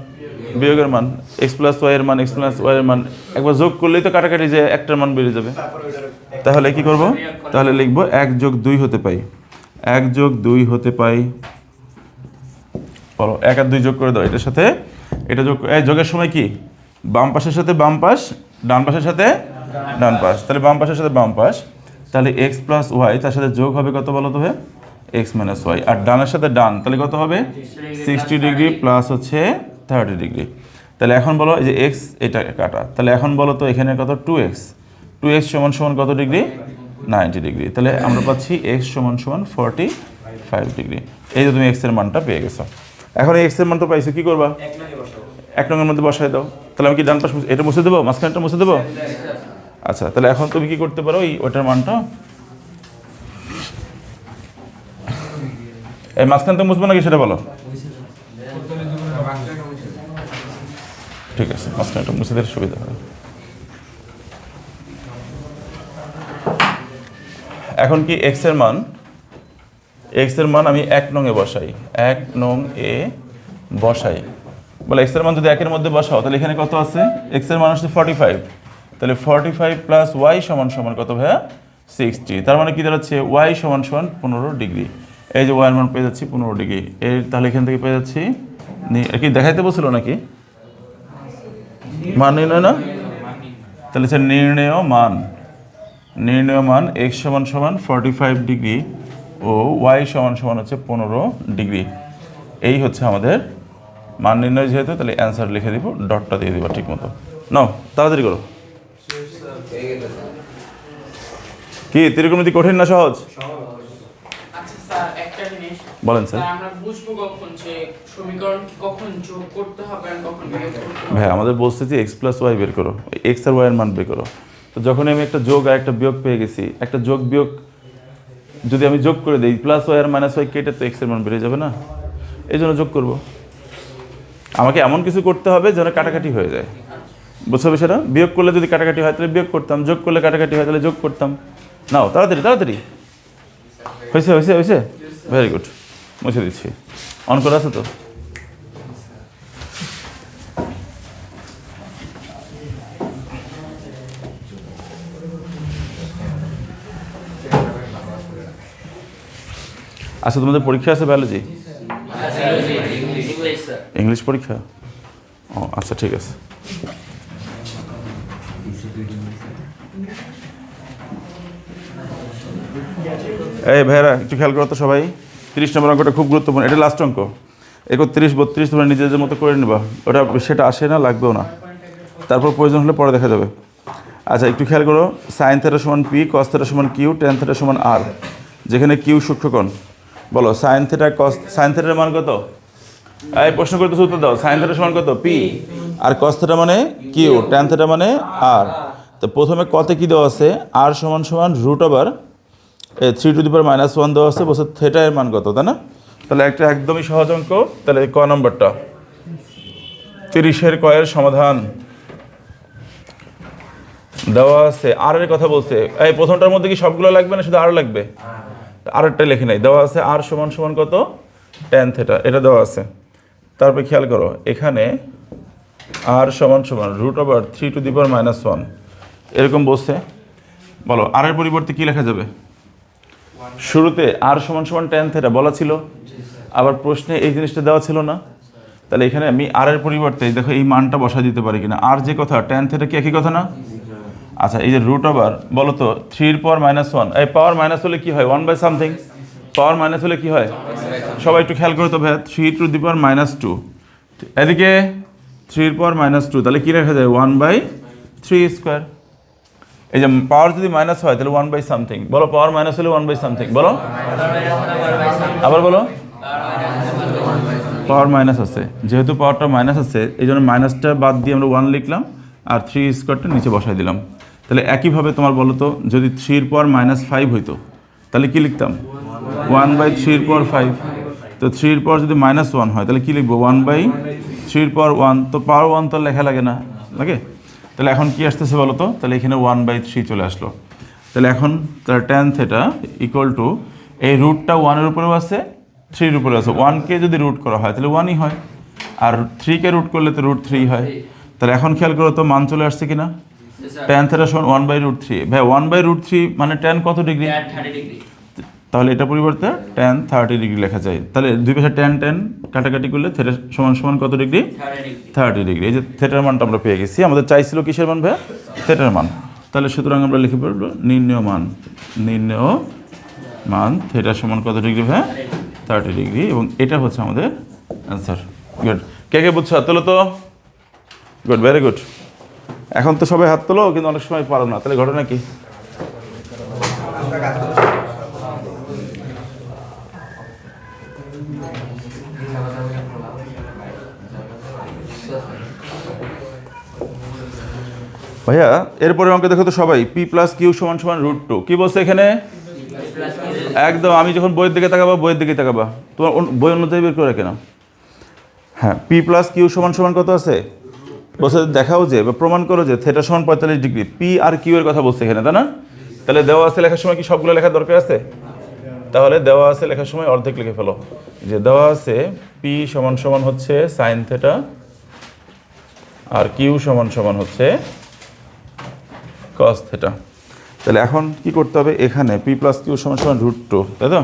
বিয়োগের মান। এক্স প্লাস ওয়াই এর মান, এক্স প্লাস ওয়াই এর মান একবার যোগ করলেই তো কাটাকাটি যে একটার মান বেড়ে যাবে। তাহলে কি করব? তাহলে লিখবো 1+2 হতে পাই, 1+2 হতে পাই। বলো 1 আর 2 যোগ করে দাও, এটার সাথে এটা যোগ। এই যোগের সময় কি বাম পাশের সাথে বাম পাশ, ডান পাশের সাথে ডান পাশ। তাহলে বাম পাশের সাথে বাম পাশ, তাহলে এক্স প্লাস ওয়াই তার সাথে যোগ হবে কত বলো তো? X minus Y. আর ডানের সাথে ডান, তাহলে কত হবে? 60 ডিগ্রি প্লাস হচ্ছে 30 ডিগ্রি। তাহলে এখন বলো এই যে এক্স এটা কাটা, তাহলে এখন বলো তো এখানে কত? 2x সমান সমান কত ডিগ্রি? 90 ডিগ্রি। তাহলে আমরা পাচ্ছি এক্স সমান সমান 45 ডিগ্রি। এই যে তুমি এক্স এর মানটা পেয়ে গেছো। এখন এই এক্স এর মানটা পাইছো, কি করবা? এক নঙের মধ্যে বসায় দাও। তাহলে আমি কি ডান পাশ এটা মুছে দেবো, মাঝখানটা মুছে দেবো? আচ্ছা, তাহলে এখন তুমি কি করতে পারো? ওটার মানটা এই মাঝখানটা মুছবো নাকি সেটা বলো। ঠিক আছে, মাঝখানটা মুছে দিলে সুবিধা হবে। এখন কি এক্স এর মান আমি 1 নং এ বসাই, 1 নং এ বসাই। বলে এক্স এর মান যদি 1 এর মধ্যে বসাও, তাহলে এখানে কত আছে? এক্স এর মান হচ্ছে 45। তাহলে 45 প্লাস ওয়াই সমান সমান কত ভাইয়া? 60। তার মানে কি দাঁড়াচ্ছে? ওয়াই সমান সমান 15 ডিগ্রি। এই যে ওয়াই এর মান পেয়ে যাচ্ছি 15 ডিগ্রি। এর তাহলে এখান থেকে পেয়ে যাচ্ছি কি দেখাইতে বলছিল নাকি? মান নির্ণয় না? তাহলে হচ্ছে নির্ণেয় মান এক্স সমান সমান 45 ডিগ্রি ও ওয়াই সমান সমান হচ্ছে 15 ডিগ্রি। এই হচ্ছে আমাদের মান নির্ণয়। যেহেতু তাহলে অ্যান্সার লিখে দিব, ডটটা দিয়ে দিব ঠিক মতো। নাও তাড়াতাড়ি করো। কি ত্রিকোণমিতি কঠিন না সহজ? আচ্ছা স্যার, একটা জিনিস বলেন স্যার। আমরা বুঝবো কখন যে সমীকরণ কখন যোগ করতে হবে আর কখন বিয়োগ করতে হবে? ভাই আমাদের বলছে যে এক্স প্লাস ওয়াই বের করো, এক্স আর ওয়াই এর মান বের করো। তো যখন আমি একটা যোগ আর একটা বিয়োগ পেয়ে গেছি, একটা যোগ বিয়োগ যদি আমি যোগ করে দিই, প্লাস ওয়াই আর মাইনাস ওয়াই কেটে তো এক্স এর মান বেড়ে যাবে না? এই জন্য যোগ করব। আমাকে এমন কিছু করতে হবে যেন কাটাকাটি হয়ে যায়, বুঝতে হবে সেটা? বিয়োগ করলে যদি কাটাকাটি হয় তাহলে বিয়োগ করতাম, যোগ করলে কাটাকাটি হয় তাহলে যোগ করতাম। নাও তাড়াতাড়ি তাড়াতাড়ি। হয়েছে ভেরি গুড। মুছে দিচ্ছি। অন করা আছে তো? আচ্ছা, তোমাদের পরীক্ষা আছে বায়োলজি? ইংলিশ পরীক্ষা? ও আচ্ছা, ঠিক আছে। এই ভাইরা একটু খেয়াল করো তো সবাই। 30 নম্বর অঙ্কটা খুব গুরুত্বপূর্ণ, এটা লাস্ট অঙ্ক। 31, 32 তোমরা নিজেদের মতো করে নেবা, ওটা সেটা আসে না, লাগবেও না। তারপর প্রয়োজন হলে পরে দেখা যাবে। আচ্ছা একটু খেয়াল করো, সাইন থিটা সমান পি, কস থিটা সমান কিউ, ট্যান থিটা সমান আর, যেখানে কিউ সূক্ষ্মকোণ। বলো সাইন থিটা কস, সাইন থিটার মান কত? এই প্রশ্ন করতে উত্তর দাও। সাইন থিটা সমান কত? পি। আর কস থিটা মানে কিউ, ট্যান থিটা মানে আর। তো প্রথমে কতে কি দেওয়া আছে? আর সমান সমান রুট ওভার 3⁻⁻1 দেওয়া আছে, বলছে থিটা এর মান কত, তাই না? তাহলে একটা একদমই সহজ অঙ্ক। তাহলে ক নম্বরটা 30-এর কয়ের সমাধান দেওয়া আছে। আর এর কথা বলছে। এই প্রথমটার মধ্যে কি সবগুলো লাগবে না শুধু আর লাগবে? আরেরটা লিখে নাই, দেওয়া আছে আর সমান সমান কত? ট্যান থিটা, এটা দেওয়া আছে। তারপরে খেয়াল করো এখানে আর সমান সমান √3⁻⁻1 এরকম বলছে। বলো আর এর পরিবর্তে কি লেখা যাবে? শুরুতে আর সমান সমান ট্যান থিটা বলা ছিল, আবার প্রশ্নে এই জিনিসটা দেওয়া ছিল না। তাহলে এখানে আমি আর এর পরিবর্তে দেখো এই মানটা বসা দিতে পারি কিনা। আর যে কথা, ট্যান থিটা কি একই কথা না? আচ্ছা এই যে রুট ওভার, বলো তো 3⁻⁻1, এই পাওয়ার মাইনাস হলে কি হয়? 1/something। পাওয়ার মাইনাস হলে কি হয়? সবাই একটু খেয়াল করো তো ভাইয়া, 3⁻2, এদিকে 3⁻2, তাহলে কি লেখা যায়? 1/3²। এই যে পাওয়ার যদি মাইনাস হয় তাহলে 1/something। বলো পাওয়ার মাইনাস হলে 1/something, বলো আবার বলো। পাওয়ার মাইনাস আছে, যেহেতু পাওয়ারটা মাইনাস আছে এই জন্য মাইনাসটা বাদ দিয়ে আমরা 1 লিখলাম, আর 3² নিচে বসাই দিলাম। তাহলে একইভাবে তোমার বলো তো, যদি 3⁻−5 হইতো তাহলে কি লিখতাম? 1/3⁵। তো 3 যদি -1 হয় তাহলে কি লিখবো? 1/3⁻1। তো পাওয়ার 1 তো লেখা লাগে না, লাগে? তাহলে এখন কি আসতেছে বলো তো? তাহলে এখানে 1/3 চলে আসলো। তাহলে এখন তার ট্যান থিটা ইকুয়াল টু, এই রুটটা 1-এর উপরেও আছে, 3-এর উপরে আছে। 1কে যদি রুট করা হয় তাহলে 1ই হয়, আর 3কে রুট করলে তো √3 হয়। তাহলে এখন খেয়াল করো তো মান চলে আসছে কিনা? ট্যান থিটা সমান 1/√3। ভাই 1/√3 মানে ট্যান কত ডিগ্রি? তাহলে এটা পরিবর্তে ট্যান 30 ডিগ্রি লেখা যায়। তাহলে দুই পাশে ট্যান ট্যান কাটাকাটি করলে থিটা সমান সমান কত ডিগ্রি? 30 ডিগ্রি। এই যে থিটার মানটা আমরা পেয়ে গেছি। আমাদের চাইছিল কিসের মান ভাই? থিটার মান। তাহলে সুতরাং আমরা লিখে পড়বো নির্ণেয় মান থিটা সমান কত ডিগ্রি ভাই? 30 ডিগ্রি। এবং এটা হচ্ছে আমাদের অ্যান্সার। গুড। কে কে বুঝছো? হাত তোলো তো। Good, very good. এখন তো সবাই হাত তোলো, কিন্তু অনেক সময় পারো না। তাহলে ঘটনা কি? ভাইয়া এরপরে অঙ্কে দেখো তো সবাই, P+Q সমান সমান √2। কি বলছে এখানে? একদম আমি যখন বইয়ের দিকে তাকাবা, বইয়ের দিকে তাকাবা, তোমার বই অনুযায়ী বের করে রাখে না। হ্যাঁ, P+Q সমান সমান কত আছে বলছে? দেখাও যে বা প্রমাণ করো যে থিটা সমান 45 ডিগ্রি। পি আর কিউ এর কথা বলছে এখানে, তাই না? তাহলে দেওয়া আছে লেখার সময় কি সবগুলো লেখার দরকার আছে? তাহলে দেওয়া আছে লেখার সময় অর্ধেক লিখে ফেলো। যে দেওয়া আছে পি সমান সমান হচ্ছে সাইন থিটা, আর কিউ সমান সমান হচ্ছে কস থিটা। তাহলে এখন কি করতে হবে? এখানে P+Q সমান সমান √2, তাই তো?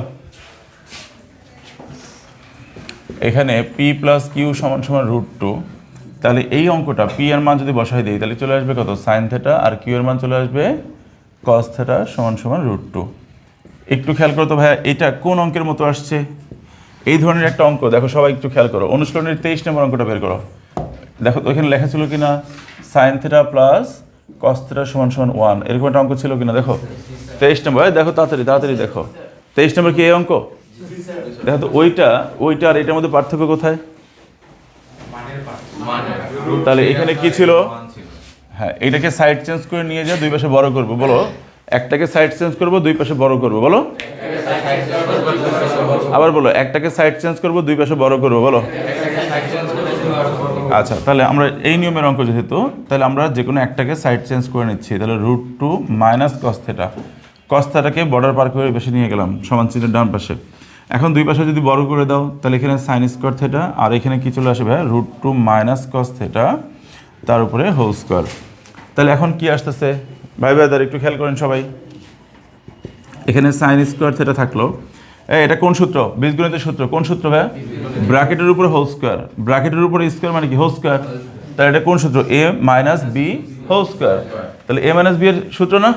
এখানে P+Q সমান সমান √2। তাহলে এই অঙ্কটা পি এর মান যদি বসাই দিই তাহলে চলে আসবে কত? Sine theta. আর কিউ এর মান চলে আসবে কস থিটা সমান সমান √2। একটু খেয়াল করো তো ভাইয়া, এটা কোন অঙ্কের মতো আসছে? এই ধরনের একটা অঙ্ক দেখো, সবাই একটু খেয়াল করো। অনুশীলনের 23 নম্বর অঙ্কটা বের করো। দেখো তো এখানে লেখা ছিল কিনা sine theta plus cos theta সমান সমান 1, এরকম একটা অঙ্ক ছিল কিনা? দেখো 23 নম্বর। দেখো তাড়াতাড়ি তাড়াতাড়ি দেখো, 23 নম্বর কি এই অঙ্ক? দেখো তো ওইটা আর এটার মধ্যে পার্থক্য কোথায়? তাহলে এখানে কি ছিল? হ্যাঁ, এটাকে সাইড চেঞ্জ করে নিয়ে যা, দুই পাশে বড় করবো। বলো একটাকে সাইড চেঞ্জ করবো, দুই পাশে বড় করবো। বলো আবার বলো, একটাকে সাইড চেঞ্জ করবো, দুই পাশে বড় করবো। বলো। আচ্ছা, তাহলে আমরা এই নিয়মের অঙ্ক যেহেতু, তাহলে আমরা যে কোনো একটাকে সাইড চেঞ্জ করে নিচ্ছি। তাহলে √2 মাইনাস কস থিটা, কস থিটাকে বর্ডার পার করে বেশি নিয়ে গেলাম সমান চিহ্নের ডান পাশে। এখন দুই পাশে যদি বড় করে দাও তাহলে এখানে সাইন স্কোয়ার থিটা, আর এখানে কি চলে আসবে? √2 মাইনাস কস থিটা, তার উপরে হোল স্কোয়ার। তাহলে এখন কি আসতেছে ভাই ভাইদার একটু খেয়াল করেন সবাই। এখানে সাইন স্কোয়ার থিটা থাকলো, এটা কোন সূত্র? বীজগণিতের সূত্র। কোন সূত্র ভাই? ব্র্যাকেটের উপরে হোল স্কোয়ার। ব্র্যাকেটের উপরে স্কোয়ার মানে কি? Whole square. তাহলে এটা কোন সূত্র? a minus b whole square. তাহলে a মাইনাস বি এর সূত্র না?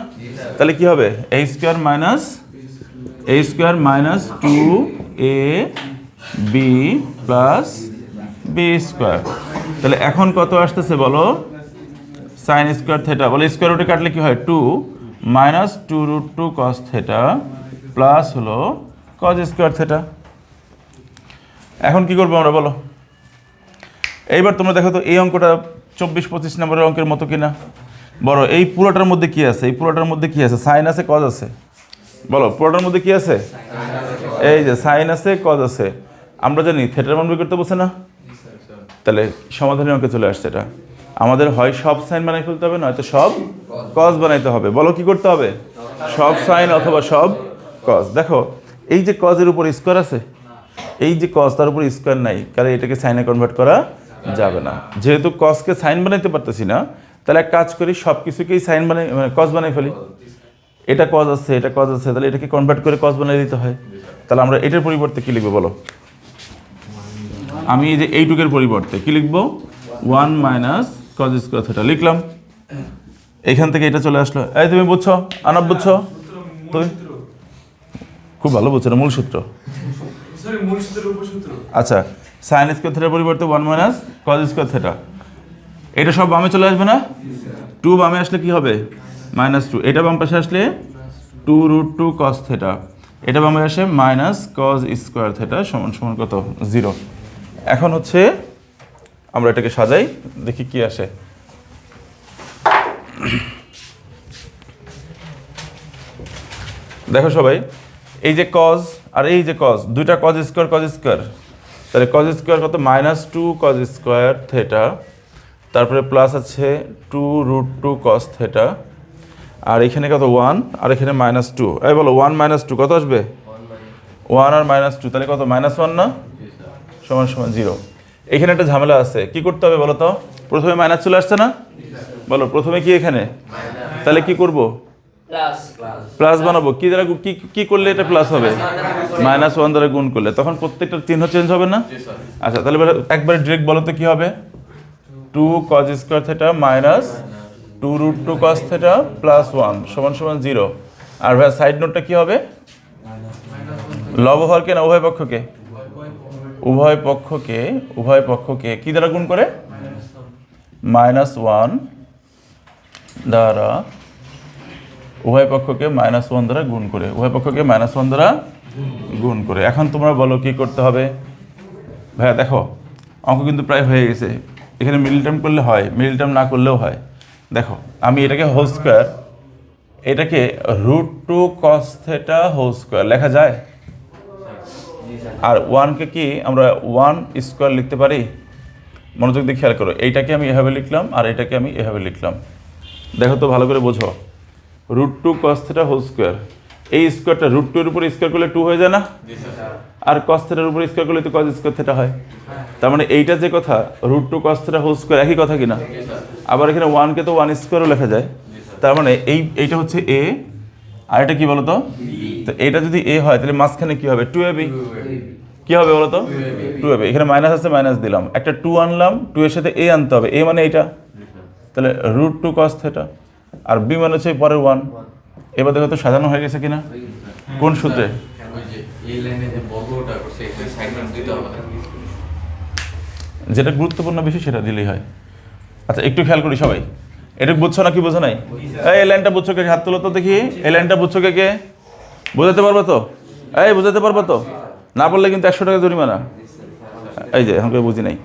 তাহলে কি হবে? a square minus 2ab plus b square. তাহলে এখন কত আসতেছে বলো? সাইন স্কোয়ার থিটা, বলে স্কোয়ার রুটে কাটলে কি হয় 2 মাইনাস 2√2 cos থিটা প্লাস হলো cos স্কোয়ার থিটা। এখন কি করবো আমরা বলো? এইবার তোমরা দেখো তো এই অঙ্কটা 24-25 নম্বরের অঙ্কের মতো কিনা। বলো এই পুরোটার মধ্যে কি আছে? এই পুরোটার মধ্যে কি আছে? সাইন আছে, কজ আছে। বলো পুরোটার মধ্যে কি আছে? এই যে সাইন আছে, কজ আছে। আমরা জানি থিটার মান বের করতে বলছে না? তাহলে সমাধানের অঙ্কে চলে আসছে এটা। আমাদের হয় সব সাইন বানাই ফেলতে হবে, নয়তো সব কজ বানাইতে হবে। বলো কি করতে হবে? সব সাইন অথবা সব কজ। দেখো এই যে কজের উপর স্কোয়ার আছে, এই যে কজ তার উপর স্কোয়ার নাই, কারণ এটাকে সাইনে কনভার্ট করা যাবে না। যেহেতু কজকে সাইন বানাইতে পারতেছি না, তাহলে এক কাজ করি সব কিছুকেই সাইন বানাই, মানে কজ বানাই ফেলি। এটা কজ আছে, এটা কজ আছে, তাহলে এটাকে কনভার্ট করে কজ বানিয়ে দিতে হয়। তাহলে আমরা এটার পরিবর্তে কি লিখবো বলো? আমি এই যে এইটুকের পরিবর্তে কি লিখবো? 1 মাইনাস কজ স্কোয়ার থিটা লিখলাম। এইখান থেকে এটা চলে আসলো। এই তুমি বুঝছো? আনব বুঝছো? তুমি খুব ভালো বুঝছো, না মূল সূত্র। আচ্ছা, সাইন স্কোয়ার থিটার পরিবর্তে 1 মাইনাস কজ স্কোয়ার থিটা। এটা সব বামে চলে আসবে না? 2 বামে আসলে কি হবে? -2। এটা বাম পাশে আসলে 2√2 cos থিটা। এটা বামে আসে মাইনাস কজ স্কোয়ার থিটা সমান সমান কত? 0। এখন হচ্ছে আমরা এটাকে সাজাই, দেখি কি আসে। দেখো সবাই, এই যে কজ আর এই যে কজ, দুইটা কজ স্কোয়ার, তাহলে কজ স্কোয়ার কত? -2 cos স্কোয়ার থিটা, তারপরে প্লাস আছে 2√2 cos থিটা, আর এখানে কত? 1, আর এখানে -2। এই বলো 1 -2 কত আসবে? 1 আর -2, তাহলে কত? -1 না? সমান সমান 0। এখানে একটা ঝামেলা আছে, কি করতে হবে বলো তো? প্রথমে মাইনাস চলে আসছে না? বলো প্রথমে কি এখানে? তাহলে কি করব? প্লাস বানাবো। কি দ্বারা কি করলে এটা প্লাস হবে? -1 দ্বারা গুণ করলে। তখন প্রত্যেকটা চিহ্ন চেঞ্জ হবে না? আচ্ছা, তাহলে একবারে ডিরেক্ট বলো তো কি হবে? 2 cos square theta minus 2√2 cos theta plus 1 সমান সমান 0। আর ভাই সাইড নোটটা কি হবে? লব হরকে না উভয় পক্ষকে? উভয় পক্ষকে কি দ্বারা গুণ করে? -1 দ্বারা, উভয় পক্ষকে -1 দ্বারা গুণ করে, উভয় পক্ষকে -1 দ্বারা গুণ করে। এখন তোমরা বলো কি করতে হবে? ভাইয়া দেখো অঙ্ক কিন্তু প্রায় হয়ে গেছে। এখানে মিডল টার্ম করলে হয়, মিডল টার্ম না করলেও হয়। দেখো আমি এটাকে হোল স্কোয়ার, এটাকে √2 cos থিটা হোল স্কোয়ার লেখা যায়। আর 1কে কি আমরা 1 স্কোয়ার লিখতে পারি? মনোযোগ দিয়ে খেয়াল করো, এইটাকে আমি এভাবে লিখলাম আর এটাকে আমি এভাবে লিখলাম। দেখো তো ভালো করে বোঝো, √2 cos থিটা হোল স্কোয়ার, এই স্কোয়ারটা √2 এর উপর স্কোয়ার করলে 2 হয়ে যায় না? আর cos থিটার উপর স্কোয়ার করলে তো cos স্কোয়ার থিটা হয়। তার মানে এইটা যে কথা √2 cos থিটা হোল স্কোয়ার একই কথা কিনা? আবার এখানে 1কে তো 1 স্কোয়ারও লেখা যায়। তার মানে এইটা হচ্ছে a, আর এটা কি বলতো? তো এটা যদি a হয় তাহলে মাঝখানে কি হবে? 2ab। কি হবে বলতো? 2ab। এখানে মাইনাস আছে, মাইনাস দিলাম, একটা 2 আনলাম, 2 এর সাথে a আনতে হবে, a মানে এইটা, তাহলে √2 cos থিটা, আর b মানে হচ্ছে পরের 1। এবার দেখো তো সাজানো হয়ে গেছে কিনা? কোন সূত্রে? যেটা গুরুত্বপূর্ণ বিষয় সেটা দিলেই হয়। আচ্ছা একটু খেয়াল করি সবাই, এটা বুঝছো না কি বোঝো নাই? এই লাইনটা বুঝছো কে? হাত তোলো তো দেখি। এই লাইনটা বুঝছো কে? বোঝাতে পারবো তো? বোঝাতে পারবো তো? না বললে কিন্তু 100 টাকা জরিমানা। এই যে আমাকে বুঝি নাই।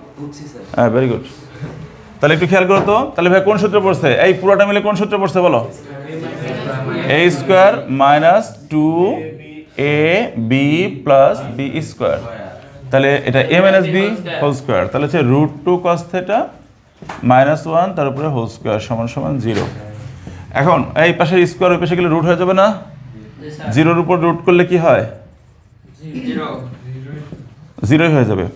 হ্যাঁ, ভেরি গুড। তাহলে একটু খেয়াল করো তো, তাহলে ভাই কোন সূত্রে পড়ছে? এই পুরোটা মিলে কোন সূত্রে পড়ছে বলো? a square minus 2ab plus b square. তাহলে এটা a minus b whole square, তাহলে হচ্ছে √2 cos থিটা -1 তার উপরে হোল স্কোয়ার সমান সমান 0। এখন এই পাশে স্কোয়ার, ওই পাশে গেলে রুট হয়ে যাবে না? 0-র উপর রুট করলে কি হয়? 0 হয়ে যাবে।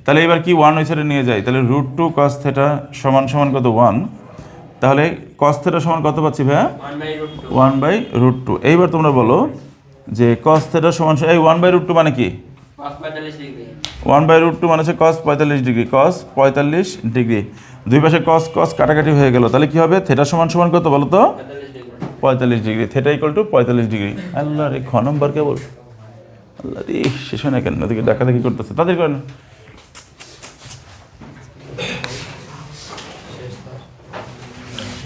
তাহলে এবার কি 1 ওই সাইডে নিয়ে যাই, তাহলে √2 cos থিটা সমান সমান কত? 1। তাহলে cos থিটা সমান কত পাচ্ছি ভাইয়া? 1/√2। এইবার তোমরা বলো যে cos থিটা সমান, এই 1/√2 মানে কি? 1/√2 মানে হচ্ছে cos 45 ডিগ্রি, cos 45 ডিগ্রি। দুই পাশে cos cos কাটাকাটি হয়ে গেল, তাহলে কি হবে? থিটা সমান সমান কত বলো তো? 45 degree. Theta equal to 45 degree. আল্লাহ রে, খ নম্বর কেবল। আল্লাহ রে, শেষ হয় না কেন? ওদিকে ডাকাডাকি করতেছে, তাদের করে না।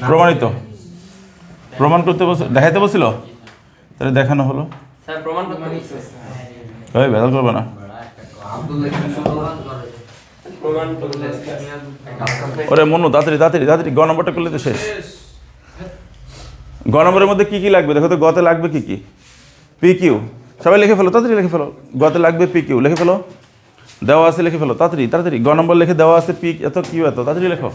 প্রমাণিত, প্রমাণ করতে বলছিল, দেখাইতে বলছিল, তাহলে দেখানো হলো। স্যার প্রমাণ করতে বলছে। ওই ভেজাল করবে না। প্রমাণ করতে ওরে মনু তাড়াতাড়ি তাড়াতাড়ি তাড়াতাড়ি গ নম্বরটা করলে তো শেষ। গ নম্বরের মধ্যে কী কী লাগবে দেখো তো, গতে লাগবে কী কী? পি কিউ, সবাই লিখে ফেলো, তাড়াতাড়ি লিখে ফেলো। গতে লাগবে পি কিউ, লিখে ফেলো। দেওয়া আছে লিখে ফেলো, তাড়াতাড়ি তাড়াতাড়ি। গ নম্বর লিখে দেওয়া আছে পি এত কিউ এত, তাড়াতাড়ি লেখো।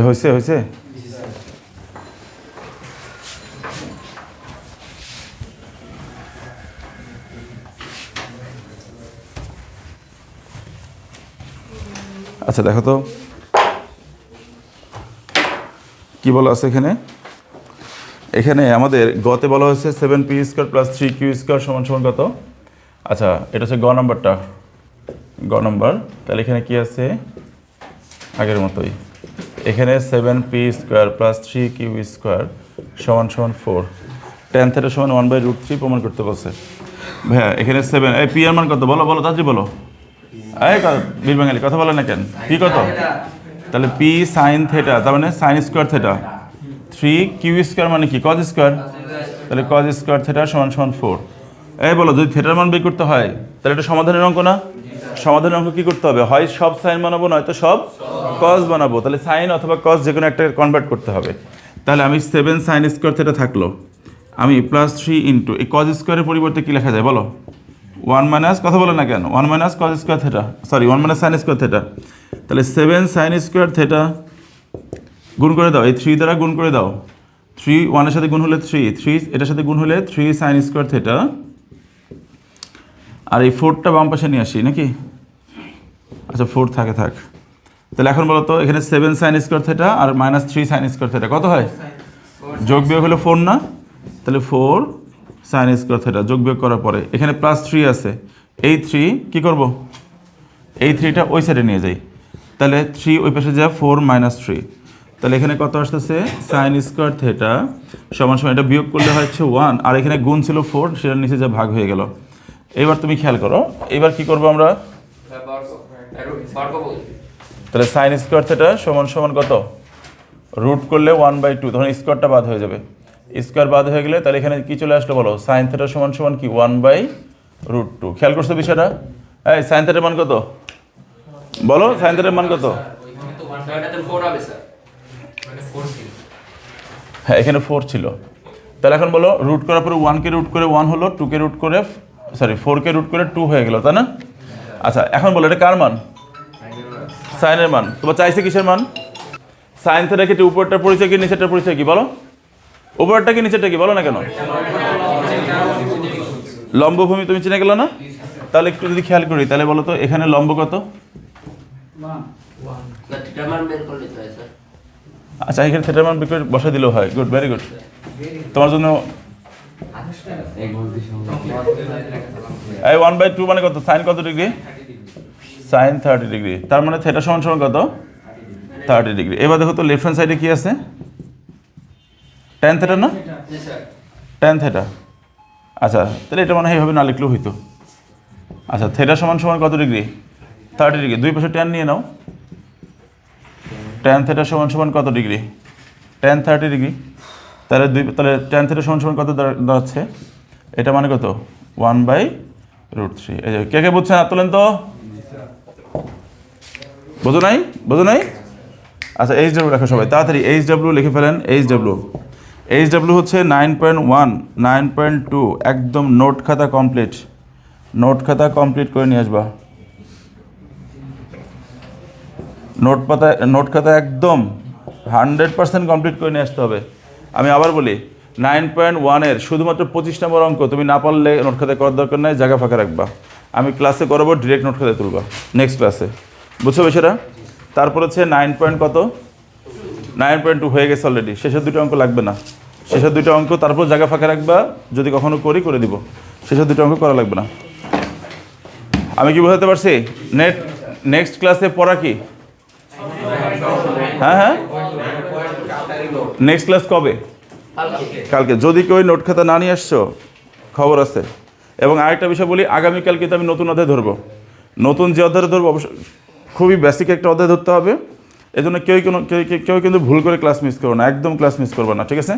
হয়েছে হয়েছে। আচ্ছা দেখো তো কি বলা আছে এখানে। এখানে আমাদের গতে বলা হয়েছে 7p² + 3q² সমান সমান কত? আচ্ছা এটা হচ্ছে গ নম্বরটা, গ নম্বর। তাহলে এখানে কি আছে আগের মতোই, এখানে 7p² + 3q² সমান সমান 4, tan θ সমান 1/√3 প্রমাণ করতে বলছে। ভাইয়া এখানে 7, এই পি এর মান কত বলো বলো তাড়াতাড়ি বলো। এই বীর বাঙালি কথা বলে না কেন? পি কত? তাহলে পি sin θ, তার মানে sin² θ। 3q² মানে কি? cos²। তাহলে cos² θ সমান সমান 4। এই বলো যদি থিটার মান বের করতে হয় তাহলে এটা সমাধানের অঙ্ক না? সমাধানের অঙ্ক কী করতে হবে? হয় সব সাইন বানাবো নয়তো সব কস বানাবো। তাহলে সাইন অথবা কস যে কোনো একটা কনভার্ট করতে হবে। তাহলে আমি 7 sin² θ থাকলো, আমি +3 ইন্টু এই cos² পরিবর্তে কী লেখা যায় বলো? 1 কথা বলো না কেন? 1 cos² θ, সরি 1 sin² θ। তাহলে 7 sin² θ গুণ করে দাও, এই 3 দ্বারা গুণ করে দাও। 3 1-এর সাথে গুণ হলে 3 এটার সাথে গুণ হলে 3 sin² θ। আর এই 4টা বাম পাশে নিয়ে আসি নাকি? আচ্ছা 4 থাকে থাক। তাহলে এখন বলো তো এখানে 7 sin² θ আর -3 sin² θ কত হয়? যোগ বিয়োগ হলো 4 না? তাহলে 4 sin² θ যোগ বিয়োগ করার পরে এখানে +3 আছে, এই 3 কি করব? এই 3টা ওই সাইডে নিয়ে যাই। তাহলে 3 ওই পাশে যায়, 4 - 3। তাহলে এখানে কত আসতেছে? sin² θ সমান সমান, এটা বিয়োগ করলে হচ্ছে 1, আর এখানে গুণ ছিল 4, সেটার নিচে যা ভাগ হয়ে গেল। এবার তুমি খেয়াল করো, এবার কি করবো আমরা? তাহলে sin² θ সমান সমান কত? রুট করলে 1/2, তখন স্কোয়ারটা বাদ হয়ে যাবে। স্কোয়ার বাদ হয়ে গেলে তাহলে এখানে কি চলে আসলো বলো? sin θ সমান সমান কি? 1/√2। খেয়াল করছো বিষয়টা? এই sin θ এর মান কত বলো? sin θ এর মান কত? হ্যাঁ এখানে 4 ছিল। তাহলে এখন বলো রুট করার পরে 1কে রুট করে 1 হলো, 2কে রুট করে 4কে রুট করে 2 হয়ে গেল, তাই না? আচ্ছা এখন বলো এটা কার মান? সাইনের মান। তোমার চাইছে কিসের মান? সাইন থিটা কেটে উপরটার পরিচয় কি নিচেরটার পরিচয় কি বলো? উপরটা কি নিচেরটা কি বলো না কেন? লম্বভূমি তুমি চিনে গেলো না? তাহলে একটু যদি খেয়াল করি তাহলে বলো তো এখানে লম্ব কত? আচ্ছা এখানে থিটার মান বসা দিলেও হয়। Good, very good. তোমার জন্য এই 1/2 মানে কত? সাইন কত ডিগ্রি? Sign 30 degree. তার মানে থিটা সমান সমান কত? 30 ডিগ্রি। এবার দেখো তো লেফট হ্যান্ড সাইডে কি আছে? tan θ না? tan θ। আচ্ছা তাহলে এটা মানে এইভাবে না লিখলেও হইতো। আচ্ছা থিটা সমান সমান কত ডিগ্রি? 30 ডিগ্রি। দুই পাশে tan নিয়ে নাও। tan θ সমান সমান কত ডিগ্রি? tan 30 degree. তাহলে tan θ সমান সমান কত দাঁড়াচ্ছে? এটা মানে কত? 1/√3। এই যে কে কে বুঝছেন হাত তোলেন তো। বোঝো নাই? বোঝো নাই? আচ্ছা HW রাখো সবাই তাড়াতাড়ি, HW লিখে ফেলেন। HW হচ্ছে 9.1 9.2, একদম নোট খাতা কমপ্লিট, নোট খাতা কমপ্লিট করে নিয়ে আসবা। নোট খাতা একদম 100% কমপ্লিট করে নিয়ে আসতে হবে। আমি আবার বলি 9.1-এর শুধুমাত্র 25 নম্বর অঙ্ক তুমি না পারলে নোট খাতায় করার দরকার নাই, জায়গা ফাঁকা রাখবা। আমি ক্লাসে করাবো, ডিরেক্ট নোট খাতায় তুলবা নেক্সট ক্লাসে, বুঝছো বিষয়টা? তারপর হচ্ছে 9.2 হয়ে গেছে অলরেডি, শেষের দুটো অঙ্ক লাগবে না, শেষের দুটো অঙ্ক তারপর জায়গা ফাঁকা রাখবা, যদি কখনো করে দিব, শেষের দুটো অঙ্ক করা লাগবে না। আমি কি বোঝাতে পারছি? নেক্সট ক্লাসে পড়া কি? হ্যাঁ, নেক্সট ক্লাস কবে? কালকে। যদি কেউ নোট খাতা না নিয়ে আসছো খবর আছে। এবং আরেকটা বিষয় বলি, আগামীকাল কিন্তু আমি নতুন অধ্যায় ধরবো, নতুন যে অধ্যায় ধরবো অবশ্যই খুবই বেসিক একটা অধ্যায় ধরতে হবে। এই জন্য কেউ কিন্তু ভুল করে ক্লাস মিস করো না, একদম ক্লাস মিস করবো না, ঠিক আছে?